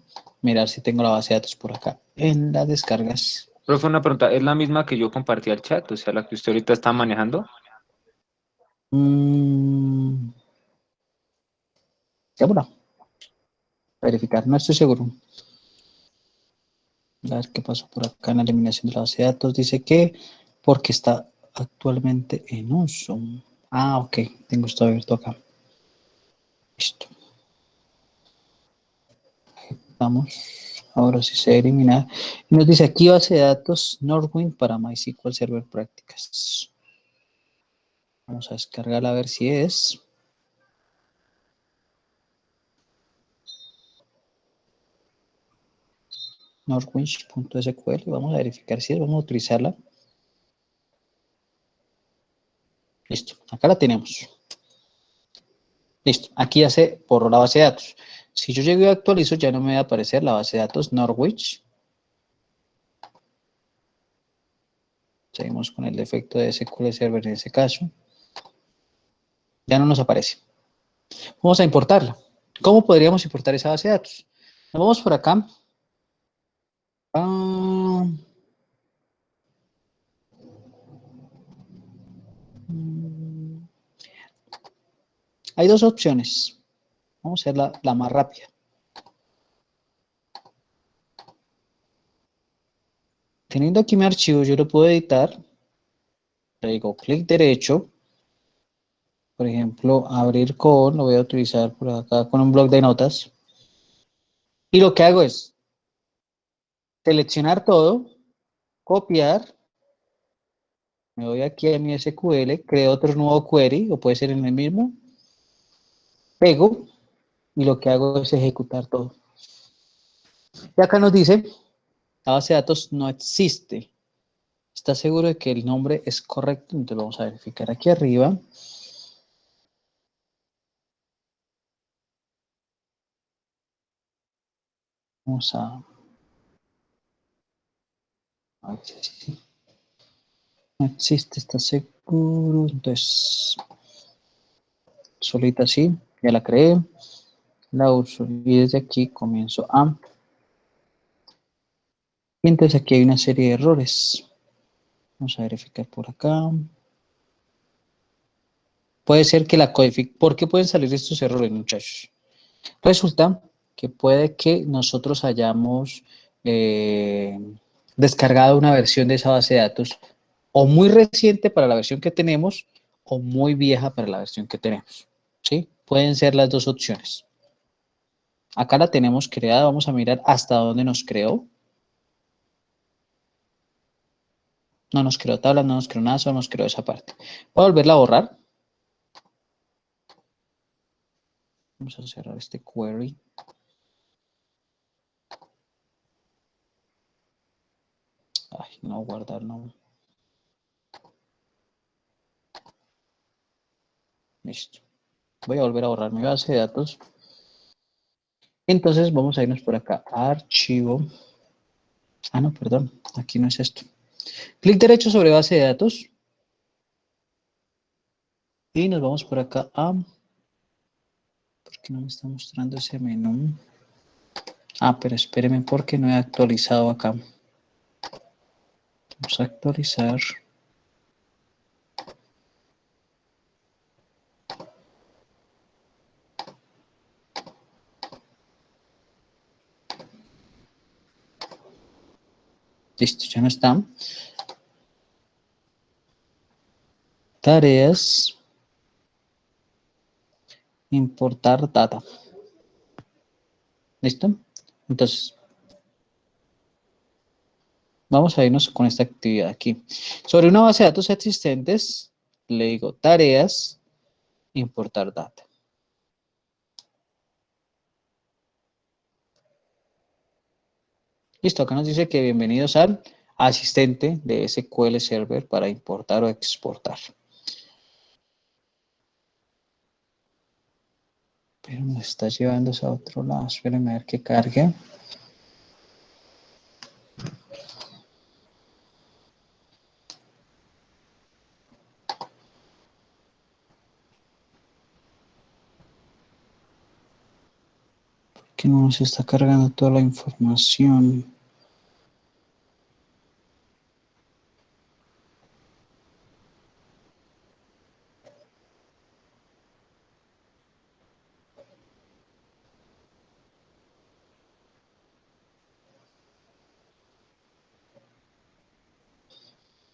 mirar si tengo la base de datos por acá en las descargas. Profe, una pregunta, ¿es la misma que yo compartí al chat? O sea, la que usted ahorita está manejando. ¿Segura? Verificar, no estoy seguro. A ver qué pasó por acá en la eliminación de la base de datos. Dice que porque está actualmente en uso. Ah, ok, tengo esto abierto acá. Listo. Vamos. Ahora sí se elimina. Y nos dice aquí base de datos Northwind para MySQL Server Prácticas. Vamos a descargarla a ver si es. Northwind.sql. Vamos a verificar si es. Vamos a utilizarla. Listo. Acá la tenemos. Listo. Aquí ya se borró la base de datos. Si yo llego y actualizo, ya no me va a aparecer la base de datos Norwich. Seguimos con el defecto de SQL Server en ese caso. Ya no nos aparece. Vamos a importarla. ¿Cómo podríamos importar esa base de datos? Nos vamos por acá. Ah, hay dos opciones. Vamos a hacer la más rápida. Teniendo aquí mi archivo, yo lo puedo editar. Le digo clic derecho. Por ejemplo, abrir con, lo voy a utilizar por acá con un bloc de notas. Y lo que hago es seleccionar todo, copiar, me voy aquí a mi SQL, creo otro nuevo query, o puede ser en el mismo, pego, y lo que hago es ejecutar todo. Y acá nos dice, la base de datos no existe. ¿Está seguro de que el nombre es correcto? Entonces lo vamos a verificar aquí arriba. Vamos a ver si sí. No existe, ¿está seguro? Entonces, solita así, ya la creé, la uso y desde aquí comienzo a... Y entonces aquí hay una serie de errores. Vamos a verificar por acá. Puede ser que la codificación... ¿Por qué pueden salir estos errores, muchachos? Resulta que puede que nosotros hayamos descargado una versión de esa base de datos o muy reciente para la versión que tenemos o muy vieja para la versión que tenemos. ¿Sí? Pueden ser las dos opciones. Acá la tenemos creada. Vamos a mirar hasta dónde nos creó. No nos creó tablas, no nos creó nada, solo nos creó esa parte. Voy a volverla a borrar. Vamos a cerrar este query. Ay, no no, guardar no. Listo. Voy a volver a borrar mi base de datos. Entonces vamos a irnos por acá. Archivo. Ah, no, perdón. Aquí no es esto. Clic derecho sobre base de datos. Y nos vamos por acá a... ¿Por qué no me está mostrando ese menú? Ah, pero espéreme porque no he actualizado acá. Vamos a actualizar. Listo, ya no está. Tareas. Importar data. ¿Listo? Entonces, vamos a irnos con esta actividad aquí. Sobre una base de datos existentes, le digo tareas, importar data. Listo, acá nos dice que bienvenidos al asistente de SQL Server para importar o exportar. Pero nos está llevando a otro lado. Espérenme a ver que cargue. Que no nos está cargando toda la información.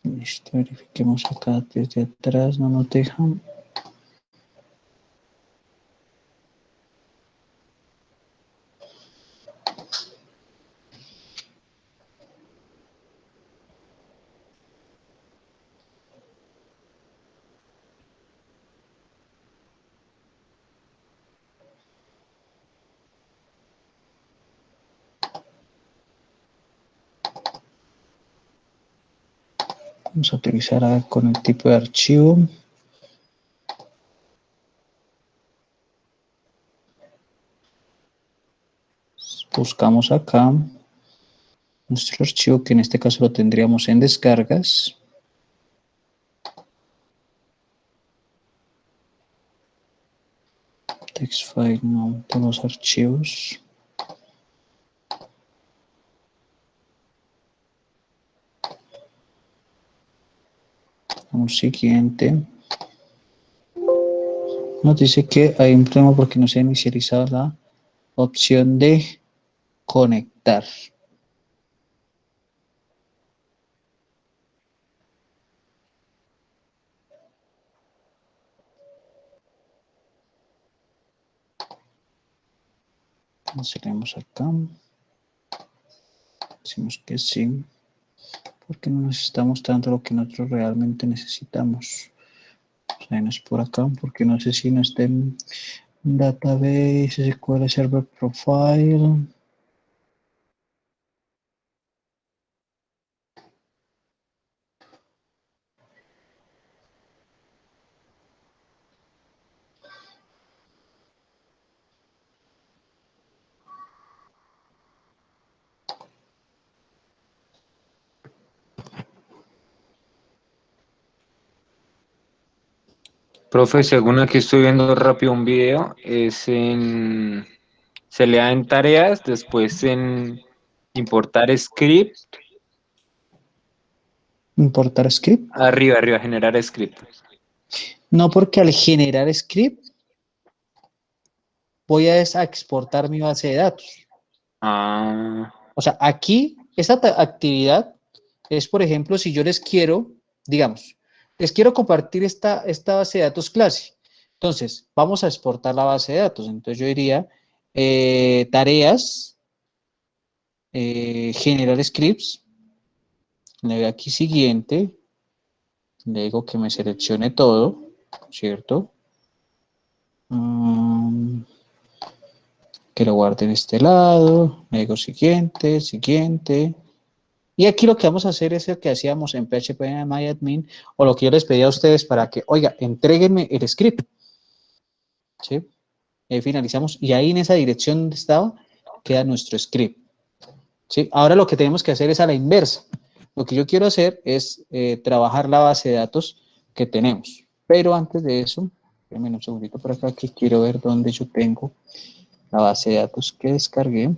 Listo, verifiquemos acá desde atrás, no nos dejan. Vamos a utilizar con el tipo de archivo. Buscamos acá nuestro archivo, que en este caso lo tendríamos en descargas. Text file, no, todos los archivos. Vamos siguiente. Nos dice que hay un problema porque no se ha inicializado la opción de conectar. Cancelemos acá. Decimos que sí, porque no nos está mostrando lo que nosotros realmente necesitamos. Vamos a irnos por acá, porque no sé si no está en Database, SQL Server Profile. Profe, según aquí estoy viendo rápido un video, se le da en tareas, después en importar script, Importar script. arriba, generar script. No, porque al generar script voy a exportar mi base de datos. Ah, O sea, aquí, esta actividad es, por ejemplo, si yo les quiero, digamos, les quiero compartir esta base de datos clase. Entonces, vamos a exportar la base de datos. Entonces, yo diría tareas, generar scripts, le doy aquí siguiente, le digo que me seleccione todo, ¿cierto? Que lo guarde en este lado, le digo siguiente, siguiente, Y aquí lo que vamos a hacer es el que hacíamos en phpMyAdmin, o lo que yo les pedí a ustedes para que, oiga, entréguenme el script, ¿sí? Finalizamos, y ahí en esa dirección donde estaba, queda nuestro script, ¿sí? Ahora lo que tenemos que hacer es a la inversa. Lo que yo quiero hacer es trabajar la base de datos que tenemos. Pero antes de eso, déjenme un segundito por acá que quiero ver dónde yo tengo la base de datos que descargué.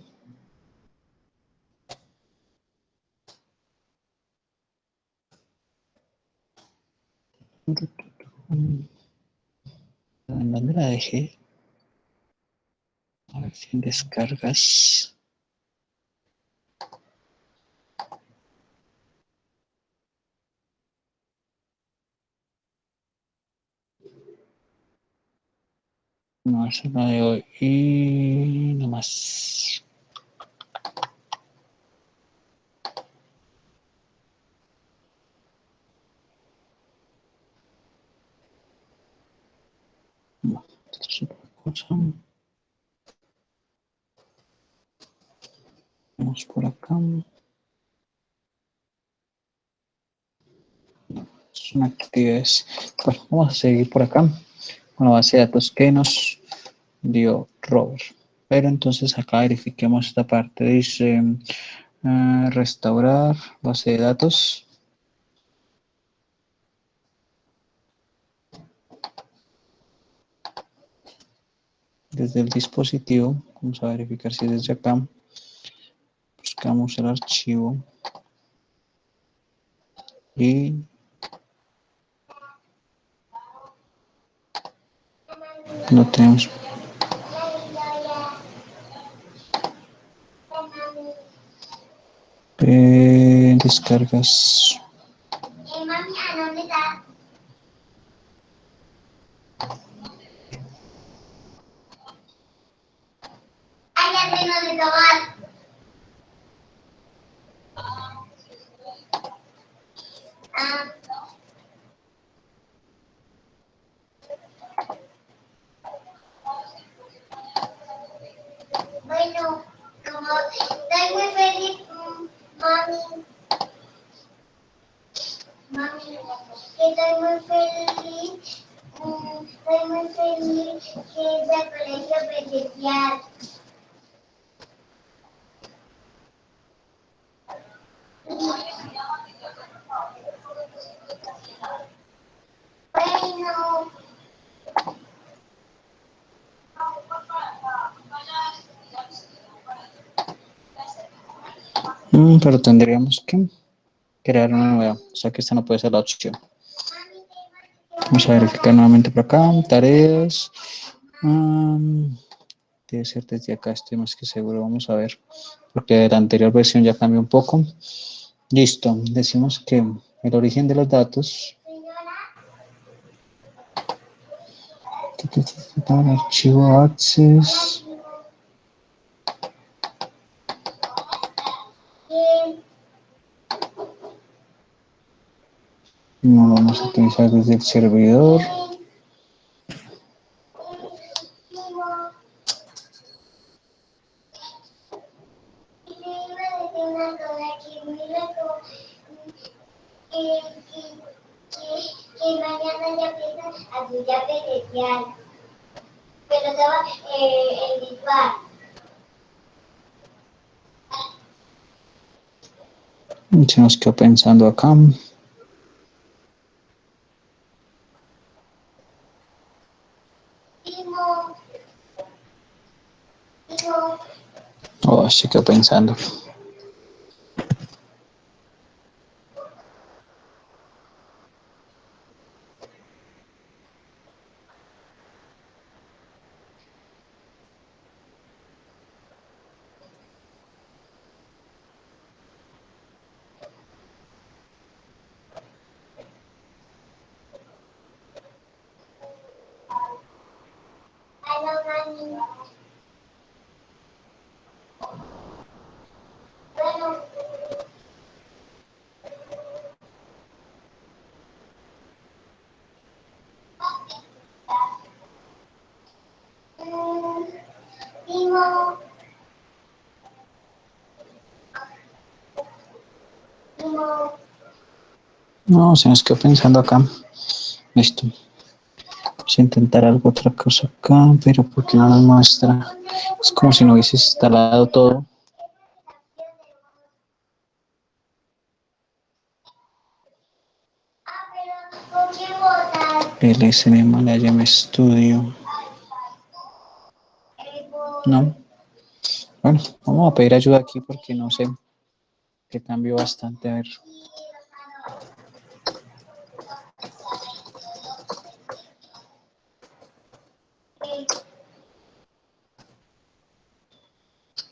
¿En dónde la dejé? A ver si en descargas. No, esa es la de hoy. Y no más. No, esta es otra cosa. Vamos por acá. Son actividades. Bueno, vamos a seguir por acá con la base de datos que nos dio Robert. Pero entonces acá verifiquemos esta parte. Dice restaurar base de datos. Desde el dispositivo. Vamos a verificar si desde acá. Buscamos el archivo. Y lo tenemos. Descargas. Bueno, como estoy muy feliz, mami, estoy muy feliz que es el colegio presencial. Bueno, Pero tendríamos que crear una nueva. O sea que esta no puede ser la opción. Vamos a verificar nuevamente por acá. Tareas. Debe ser desde acá, estoy más que seguro. Vamos a ver. Porque la anterior versión ya cambió un poco. Listo. Decimos que el origen de los datos. Archivo access. No lo vamos a utilizar desde el servidor. Que mañana ya empieza actividad presencial, pero estaba en virtual. Se nos quedó pensando acá. Oh, se quedó pensando. No, se nos quedó pensando acá. Listo. Vamos a intentar algo, otra cosa acá, pero ¿por qué no nos muestra? Es como si no hubiese instalado todo. LSM Management Studio. No. Bueno, vamos a pedir ayuda aquí porque no sé que cambió bastante. A ver.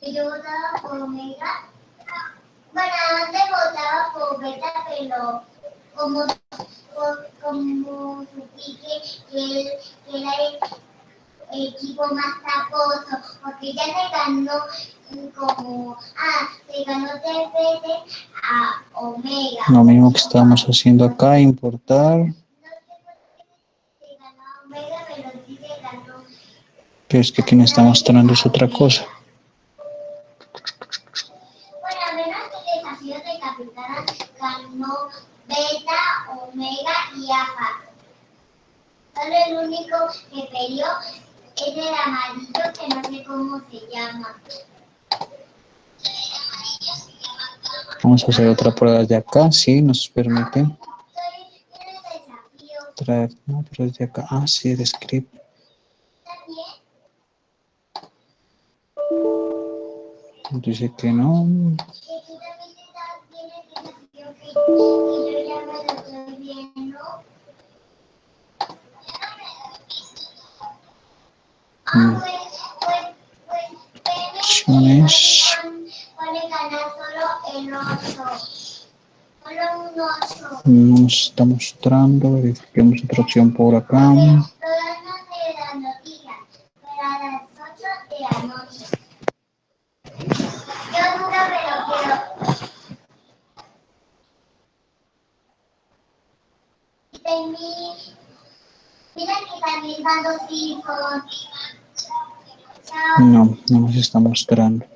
Yo votaba por Omega. Bueno, antes votaba por Beta, pero como, como supí que era el equipo más taposo, porque ya se ganó se ganó 3 veces a Omega. Lo mismo que estábamos haciendo acá, importar. Se ganó a Omega, pero sí se ganó. Pero es que aquí me está mostrando es otra cosa. Bueno, al menos el desafío de Capitana ganó Beta, Omega y Alfa. Solo el único que perdió es el amarillo, que no sé cómo se llama. Vamos a hacer otra prueba de acá, sí, nos permite traer, no, pero es de acá, sí, el script. Dice que no. Opciones. Nos está mostrando, verifiquemos otra opción por acá. Mira que también van 2 hijos. No, no nos está mostrando.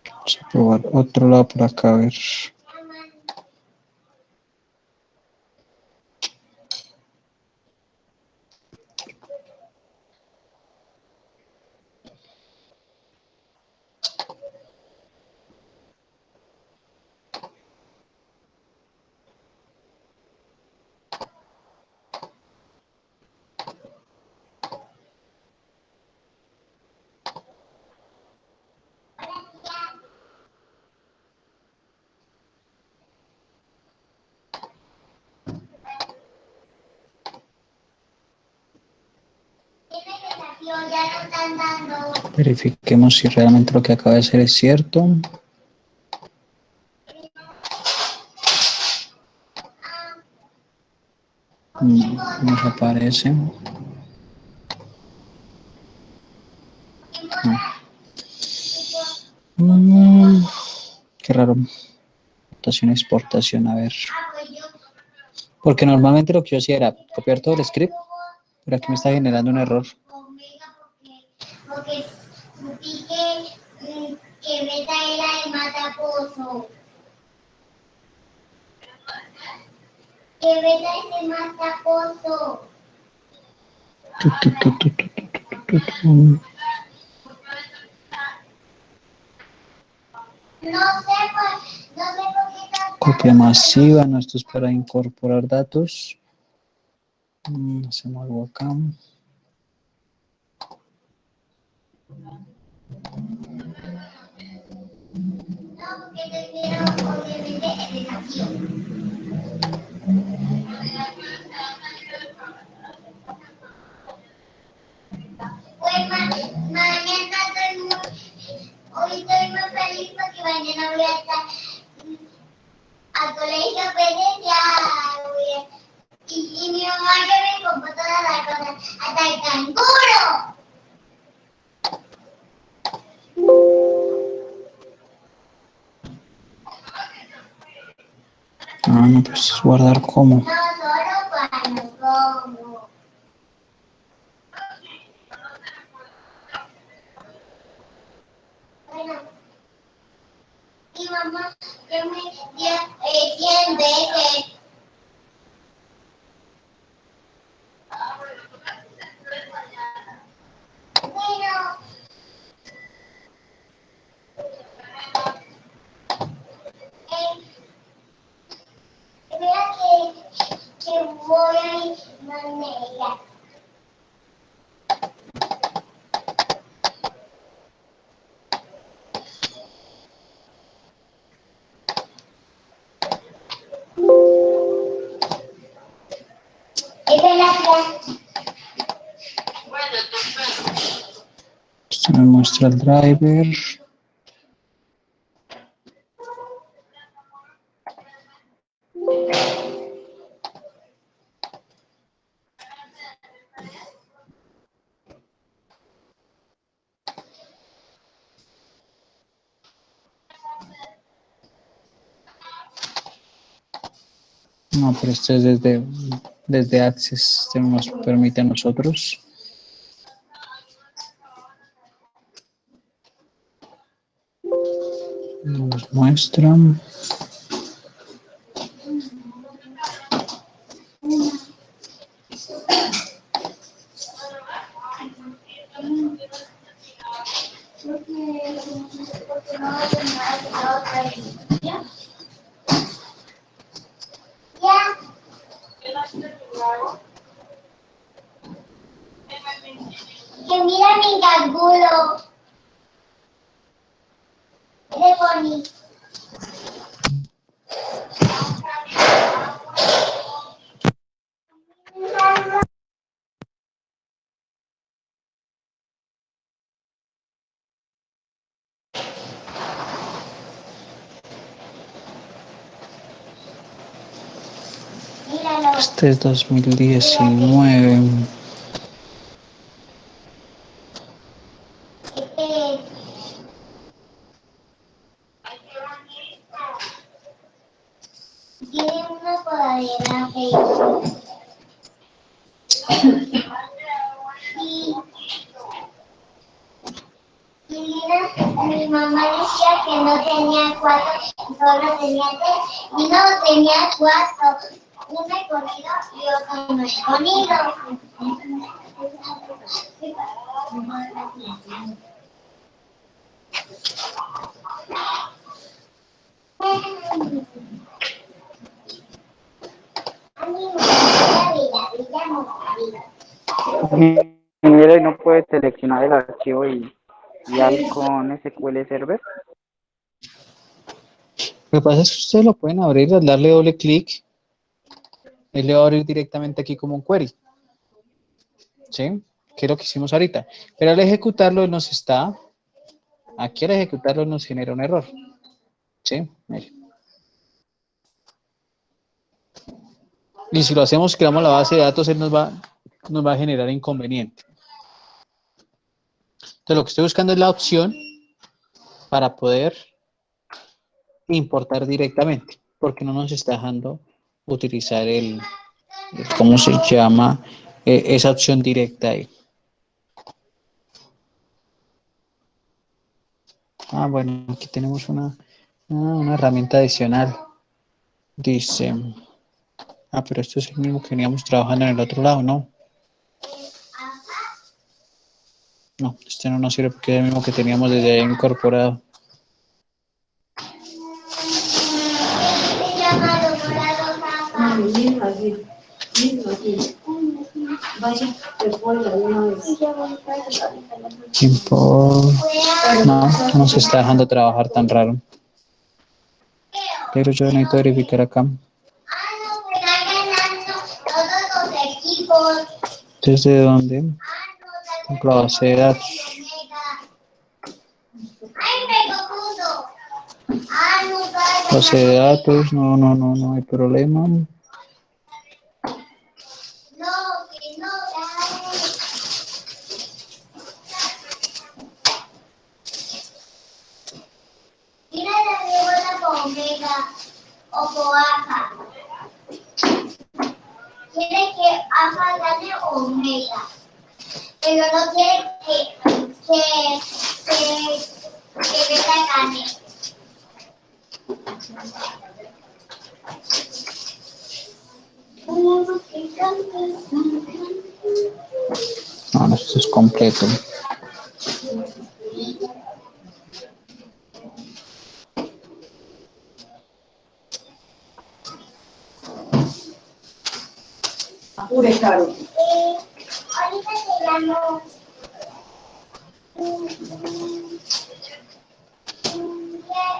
Vamos a probar otro lado por acá, a ver. Verifiquemos si realmente lo que acaba de hacer es cierto. No nos aparece. No. Qué raro. Importación, exportación, a ver. Porque normalmente lo que yo hacía era copiar todo el script, pero aquí me está generando un error. Porque sentí que Beta era el matapozo. Que Beta es el matapozo. No sé, pues, no sé por qué está. Copia masiva, no, esto es para incorporar datos. Hacemos algo acá. No, porque te quiero, obviamente, el desafío. Pues mañana estoy hoy estoy muy feliz porque mañana voy a estar al colegio presencial. Y mi mamá que me compró todas las cosas, hasta el canguro. No, pues guardar como. No solo cuando como. Bueno, Mi mamá ya me dio 100 veces. Bueno, mira que voy a ir manera. Esta es la clase. Esto me muestra el driver. No, pero esto es desde Access, este nos permite a nosotros. Nos muestra. Que mira mi gargulo. De Bonnie. Míralo. Este es 2019. Tiene una coladera fea. Y mira, mi mamá decía que no tenía 4, solo tenía 3. Y no tenía 4. Uno escondido y otro no escondido. Mira, y no puedes seleccionar el archivo y ahí con SQL Server. Lo que pasa es que ustedes lo pueden abrir al darle doble clic. Él le va a abrir directamente aquí como un query. ¿Sí? Que es lo que hicimos ahorita. Pero al ejecutarlo él nos está... Aquí al ejecutarlo nos genera un error. ¿Sí? Mire. Y si lo hacemos, creamos la base de datos, él nos va a generar inconveniente. Entonces lo que estoy buscando es la opción para poder importar directamente, porque no nos está dejando utilizar ¿cómo se llama? Esa opción directa ahí. Ah, bueno, aquí tenemos una herramienta adicional. Dice, pero esto es el mismo que veníamos trabajando en el otro lado, ¿no? No, este no nos sirve porque es el mismo que teníamos desde ahí incorporado. Import. No, no nos está dejando trabajar tan raro. Pero yo necesito verificar acá. ¿Desde dónde? La base de datos. Base de datos, no hay problema. Mira la figura con omega o con aja. Quiere que aja gane omega, pero no quiere que beta gane. No, no, esto es completo. Apure, Caro. Ahorita te llamo.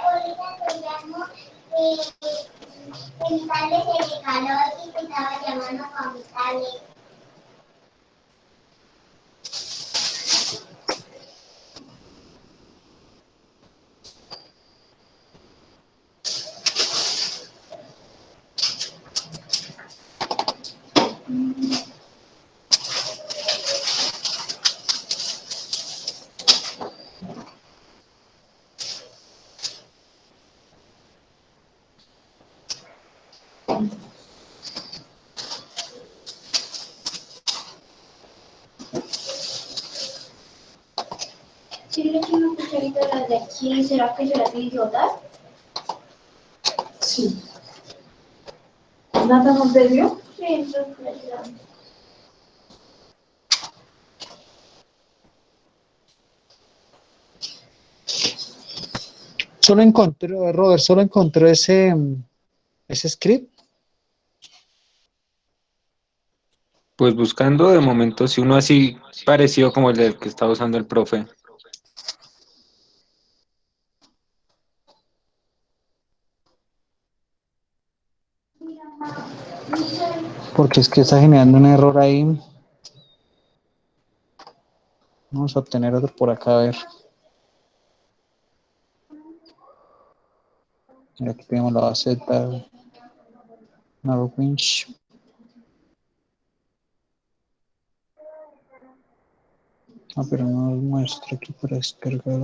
Ahorita te llamo. Mi tablet se le caló y te estaba llamando con mi tablet. Si le echo una cucharita de las de aquí, ¿será que se las tiene que botar? Sí. ¿Nata no te dio? Sí, entonces le tiramos. Solo encontró, Robert, solo encontró ese script. Pues buscando de momento, si uno así parecido como el del que está usando el profe. Porque es que está generando un error ahí. Vamos a obtener otro por acá, a ver. Mira, aquí tenemos la base de Narrowwinch. Ah, pero no nos muestra aquí para descargar.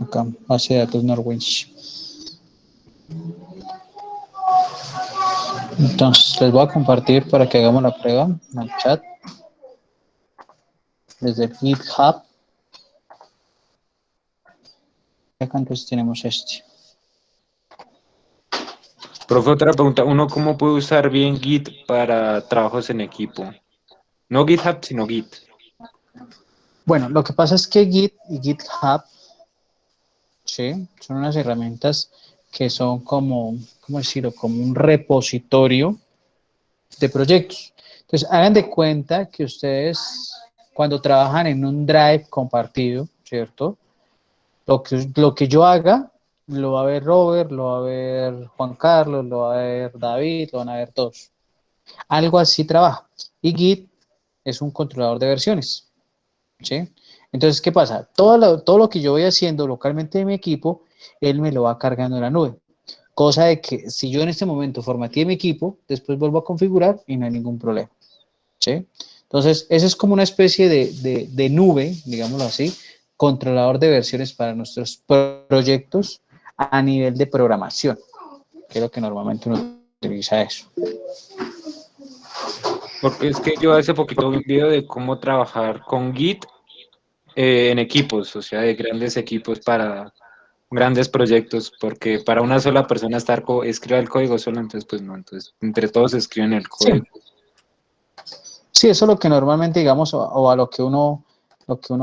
Acá, base de datos Norwich. Entonces, les voy a compartir para que hagamos la prueba en el chat. Desde el GitHub. Acá entonces tenemos este. Profe, otra pregunta, ¿uno cómo puede usar bien Git para trabajos en equipo? No GitHub, sino Git. Bueno, lo que pasa es que Git y GitHub, ¿sí? Son unas herramientas que son como, ¿cómo decirlo? Como un repositorio de proyectos. Entonces, hagan de cuenta que ustedes, cuando trabajan en un drive compartido, ¿cierto? Lo que yo haga, lo va a ver Robert, lo va a ver Juan Carlos, lo va a ver David, lo van a ver todos. Algo así trabaja. Y Git es un controlador de versiones, ¿sí? Entonces, ¿qué pasa? Todo lo que yo voy haciendo localmente en mi equipo, él me lo va cargando en la nube. Cosa de que si yo en este momento formateé mi equipo, después vuelvo a configurar y no hay ningún problema, ¿sí? Entonces, eso es como una especie de nube, digámoslo así, controlador de versiones para nuestros proyectos a nivel de programación, que es lo que normalmente uno utiliza eso. Porque es que yo hace poquito vi un video de cómo trabajar con Git en equipos, o sea, de grandes equipos para grandes proyectos, porque para una sola persona escriba el código solo, entonces pues no, entonces entre todos escriben el Sí, código. sí, eso es lo que normalmente, digamos, o a lo que uno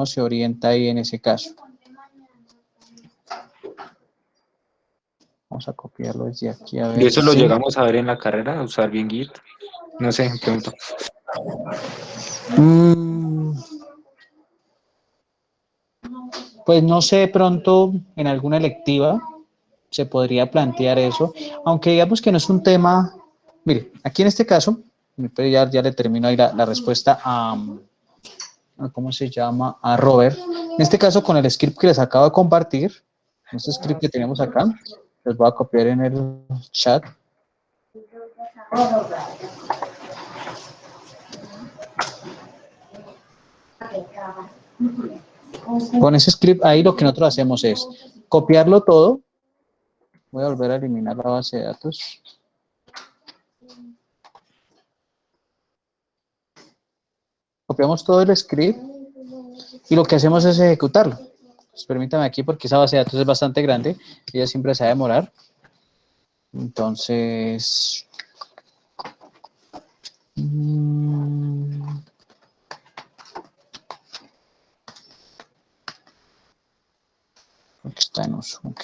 se orienta ahí en ese caso. Vamos a copiarlo desde aquí a Y ver eso lo si. llegamos a ver en la carrera, usar bien Git. No sé, pregunto. Pues no sé, de pronto en alguna electiva se podría plantear eso, aunque digamos que no es un tema. Mire, aquí en este caso, ya le termino ahí la respuesta ¿cómo se llama? A Robert. En este caso, con el script que les acabo de compartir, este script que tenemos acá, les voy a copiar en el chat. Con ese script ahí lo que nosotros hacemos es copiarlo todo. Voy a volver a eliminar la base de datos. Copiamos todo el script y lo que hacemos es ejecutarlo. Pues permítame aquí porque esa base de datos es bastante grande. Ella siempre se va a demorar. Entonces... está en uso. Ok.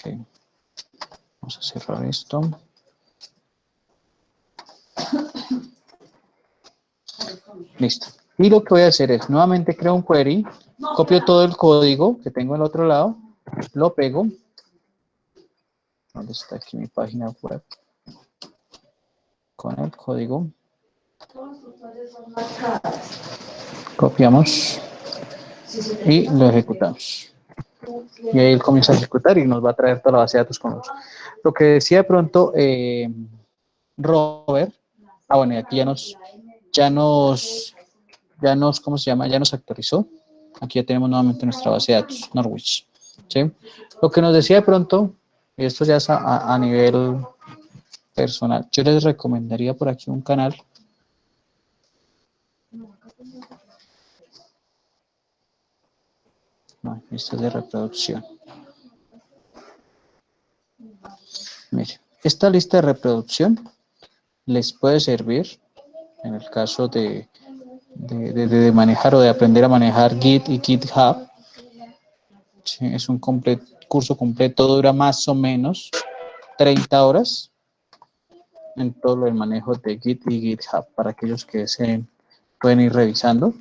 Vamos a cerrar esto. Listo. Y lo que voy a hacer es, nuevamente creo un query, copio todo el código que tengo al otro lado, lo pego. ¿Dónde está aquí mi página web? Con el código. Copiamos y lo ejecutamos. Y ahí él comienza a ejecutar y nos va a traer toda la base de datos con nosotros. Lo que decía de pronto Robert, bueno, y aquí ¿cómo se llama? Ya nos actualizó. Aquí ya tenemos nuevamente nuestra base de datos, Norwich. ¿Sí? Lo que nos decía de pronto, y esto ya es a nivel personal, yo les recomendaría por aquí un canal. No, esto es de reproducción. Mire, esta lista de reproducción les puede servir en el caso de manejar o de aprender a manejar Git y GitHub. Sí, es un curso completo, dura más o menos 30 horas en todo lo del manejo de Git y GitHub. Para aquellos que deseen, pueden ir revisando.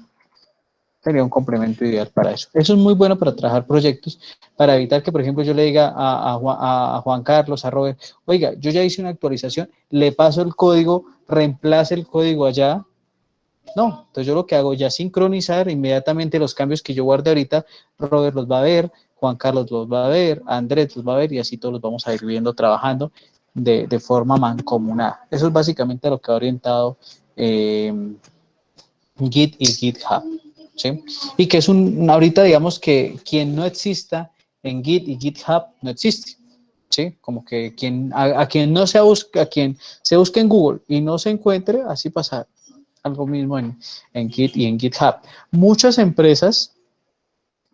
Sería un complemento ideal para eso. Eso es muy bueno para trabajar proyectos, para evitar que, por ejemplo, yo le diga a Juan Carlos, a Robert, oiga, yo ya hice una actualización, le paso el código, reemplace el código allá. No, entonces yo lo que hago ya sincronizar inmediatamente los cambios que yo guarde ahorita, Robert los va a ver, Juan Carlos los va a ver, Andrés los va a ver y así todos los vamos a ir viendo trabajando de forma mancomunada. Eso es básicamente lo que ha orientado Git y GitHub. ¿Sí? Y que es ahorita digamos que quien no exista en Git y GitHub no existe. ¿Sí? Como que a quien no se busque, a quien se busque en Google y no se encuentre, así pasa algo mismo en Git y en GitHub. Muchas empresas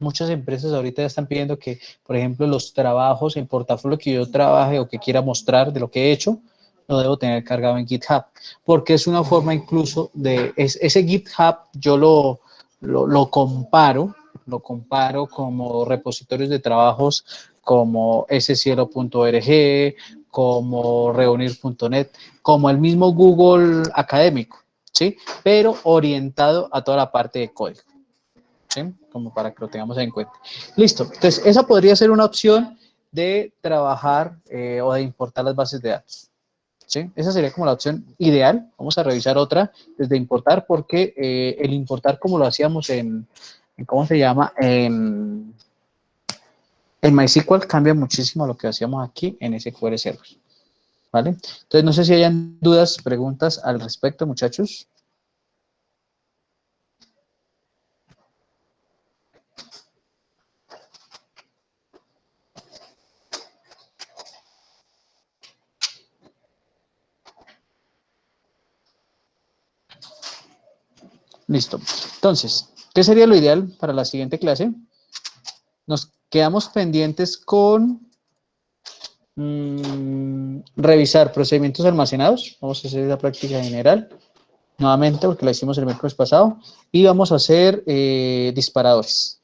ahorita ya están pidiendo que, por ejemplo, los trabajos, el portafolio que yo trabaje o que quiera mostrar de lo que he hecho, lo debo tener cargado en GitHub, porque es una forma incluso ese GitHub yo lo comparo como repositorios de trabajos como scielo.org, como reunir.net, como el mismo Google académico, ¿sí? Pero orientado a toda la parte de código, ¿sí? Como para que lo tengamos en cuenta. Listo, entonces esa podría ser una opción de trabajar o de importar las bases de datos. ¿Sí? Esa sería como la opción ideal. Vamos a revisar otra desde importar, porque el importar como lo hacíamos ¿cómo se llama? En MySQL cambia muchísimo lo que hacíamos aquí en SQL Server. ¿Vale? Entonces, no sé si hayan dudas, preguntas al respecto, muchachos. Listo. Entonces, ¿qué sería lo ideal para la siguiente clase? Nos quedamos pendientes con revisar procedimientos almacenados. Vamos a hacer la práctica general nuevamente porque la hicimos el miércoles pasado. Y vamos a hacer disparadores.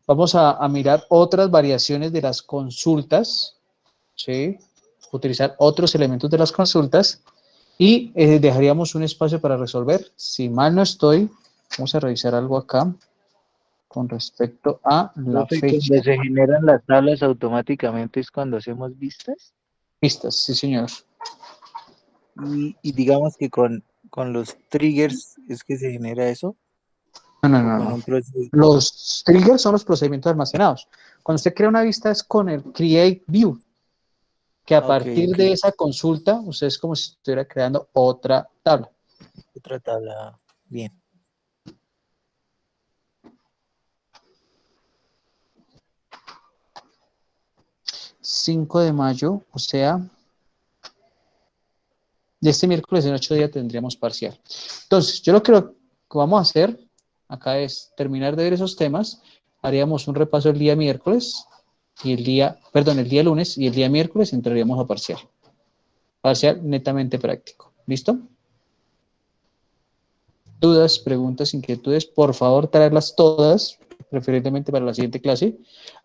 Vamos a mirar otras variaciones de las consultas, ¿sí? Utilizar otros elementos de las consultas y dejaríamos un espacio para resolver. Si mal no estoy, vamos a revisar algo acá con respecto a la Profe, fecha. cuando se generan las tablas automáticamente es cuando hacemos vistas. Vistas, sí señor. Y digamos que con los triggers es que se genera eso. O con No. un proceso. Los triggers son los procedimientos almacenados. Cuando usted crea una vista es con el create view, que a Ok, partir ok. de esa consulta usted es como si estuviera creando otra tabla. Otra tabla. Bien. $5 de mayo, o sea, de este miércoles en 8 días tendríamos parcial. Entonces, yo lo que vamos a hacer acá es terminar de ver esos temas. haríamos un repaso el día miércoles y el día lunes y el día miércoles entraríamos a parcial. Parcial netamente práctico. ¿Listo? Dudas, preguntas, inquietudes, por favor traerlas todas, preferentemente para la siguiente clase,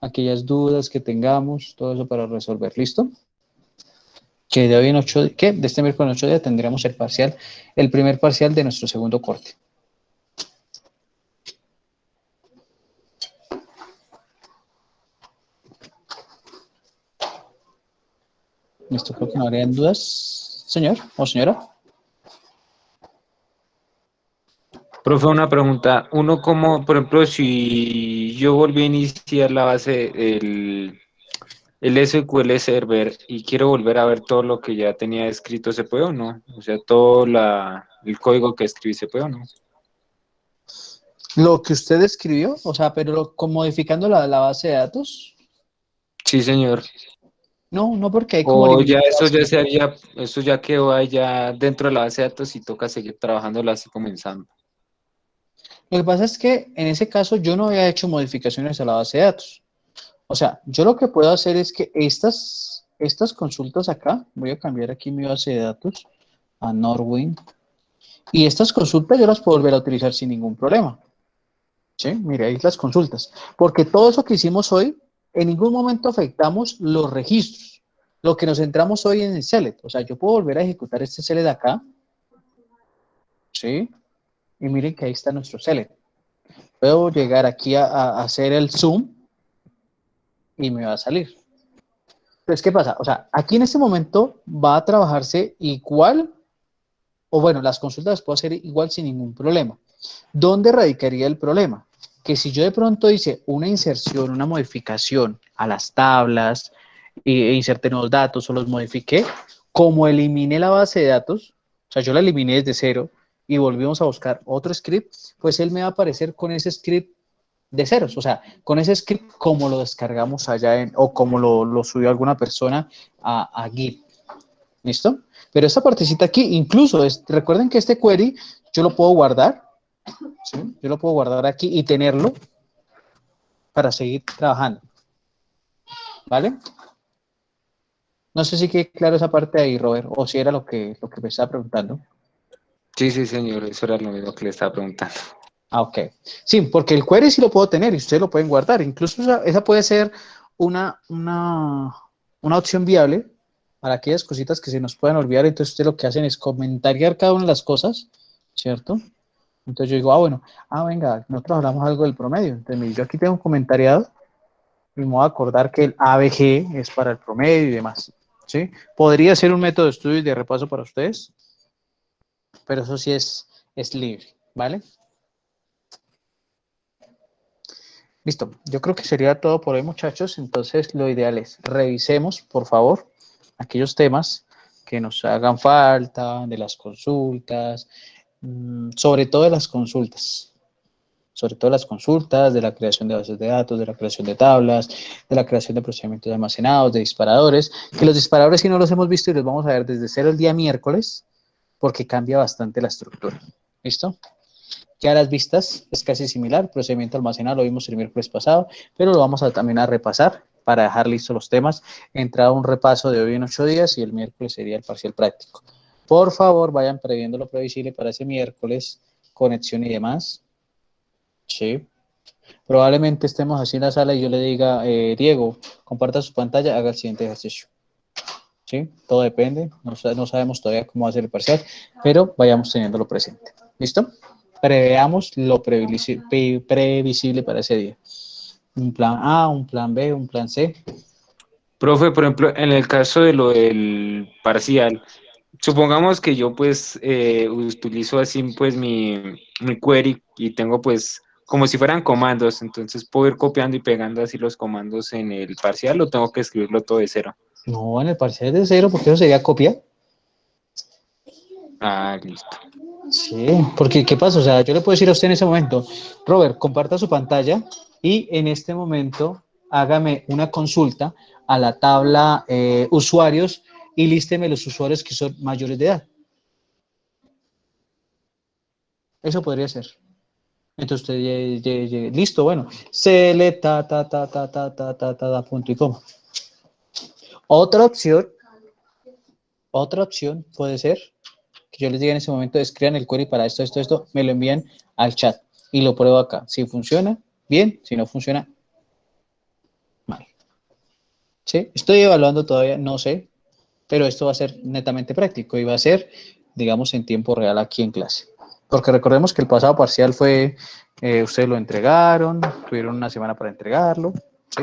aquellas dudas que tengamos, todo eso para resolver. ¿Listo? Que de hoy en 8, que de este miércoles en 8 días tendremos el parcial, el primer parcial de nuestro segundo corte. ¿Listo? Creo que no habrían dudas, señor o señora. Profe, una pregunta. Uno como, por ejemplo, si yo volví a iniciar la base, el SQL Server y quiero volver a ver todo lo que ya tenía escrito, ¿se puede o no? O sea, todo el código que escribí, ¿se puede o no? Lo que usted escribió, o sea, pero modificando la base de datos, Sí, señor. no porque hay como O ya eso ya limitación. se haría, eso ya quedó ahí ya dentro de la base de datos y toca seguir trabajándola así comenzando. Lo que pasa es que en ese caso yo no había hecho modificaciones a la base de datos. O sea, yo lo que puedo hacer es que estas consultas acá, voy a cambiar aquí mi base de datos a Norwin, y estas consultas yo las puedo volver a utilizar sin ningún problema. ¿Sí? Mire, ahí las consultas. Porque todo eso que hicimos hoy, en ningún momento afectamos los registros. Lo que nos centramos hoy en el select. O sea, yo puedo volver a ejecutar este select acá. ¿Sí? Y miren que ahí está nuestro select. Puedo llegar aquí a hacer el zoom y me va a salir. Entonces, ¿qué pasa? O sea, aquí en este momento va a trabajarse igual, o bueno, las consultas las puedo hacer igual sin ningún problema. ¿Dónde radicaría el problema? Que si yo de pronto hice una inserción, una modificación a las tablas, e inserté nuevos datos o los modifiqué, como eliminé la base de datos, o sea, yo la eliminé desde cero y volvimos a buscar otro script, pues él me va a aparecer con ese script de ceros, o sea, con ese script como lo descargamos allá o como lo subió alguna persona a Git. ¿Listo? Pero esta partecita aquí, incluso, recuerden que este query yo lo puedo guardar, ¿sí? Yo lo puedo guardar aquí y tenerlo para seguir trabajando, ¿vale? No sé si quede claro esa parte ahí, Robert, o si era lo que me estaba preguntando. Sí, sí, señor, eso era lo mismo que le estaba preguntando. Ah, ok. Sí, porque el query sí lo puedo tener y ustedes lo pueden guardar. Incluso esa puede ser una opción viable para aquellas cositas que se nos puedan olvidar. Entonces ustedes lo que hacen es comentariar cada una de las cosas, ¿cierto? Entonces yo digo, bueno, venga, nosotros hablamos algo del promedio. Entonces yo aquí tengo un comentariado y me voy a acordar que el ABG es para el promedio y demás, ¿sí? Podría ser un método de estudio y de repaso para ustedes, pero eso sí es libre, ¿vale? Listo, yo creo que sería todo por hoy, muchachos. Entonces, lo ideal es revisemos, por favor, aquellos temas que nos hagan falta de las consultas, sobre todo de las consultas, de la creación de bases de datos, de la creación de tablas, de la creación de procedimientos almacenados, de disparadores, que los disparadores si no los hemos visto y los vamos a ver desde cero el día miércoles, porque cambia bastante la estructura. ¿Listo? Ya las vistas es casi similar, procedimiento almacenado lo vimos el miércoles pasado, pero lo vamos a también a repasar para dejar listos los temas, entrar un repaso de hoy en 8 días y el miércoles sería el parcial práctico. Por favor, vayan previendo lo previsible para ese miércoles, conexión y demás. Sí. Probablemente estemos así en la sala y yo le diga, Diego, comparta su pantalla, haga el siguiente ejercicio. ¿Sí? Todo depende, no sabemos todavía cómo va a ser el parcial, pero vayamos teniéndolo presente. ¿Listo? Preveamos lo previsible para ese día. Un plan A, un plan B, un plan C. Profe, por ejemplo, en el caso de lo del parcial, supongamos que yo pues utilizo así pues mi query y tengo pues como si fueran comandos, entonces puedo ir copiando y pegando así los comandos en el parcial o tengo que escribirlo todo de cero. No, en el parcial es de cero, porque eso sería copia. Ah, listo. Sí, porque ¿qué pasa? O sea, yo le puedo decir a usted en ese momento, Robert, comparta su pantalla y en este momento hágame una consulta a la tabla usuarios y lísteme los usuarios que son mayores de edad. Eso podría ser. Entonces usted listo, bueno, se le punto y coma. Otra opción puede ser que yo les diga en ese momento, escriban el query para esto, me lo envían al chat y lo pruebo acá. Si funciona, bien, si no funciona, mal. ¿Sí? Estoy evaluando todavía, no sé, pero esto va a ser netamente práctico y va a ser, digamos, en tiempo real aquí en clase. Porque recordemos que el pasado parcial fue, ustedes lo entregaron, tuvieron una semana para entregarlo, ¿sí?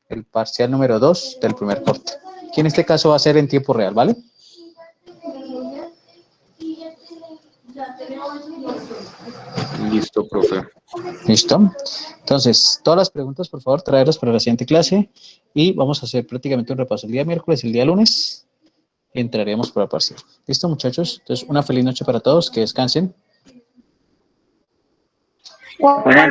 El parcial número 2 del primer corte, que en este caso va a ser en tiempo real, ¿vale? Listo, profe. ¿Listo? Entonces, todas las preguntas, por favor, traerlas para la siguiente clase y vamos a hacer prácticamente un repaso el día miércoles y el día lunes. Entraremos por la parcial. ¿Listo, muchachos? Entonces, una feliz noche para todos, que descansen. Buenas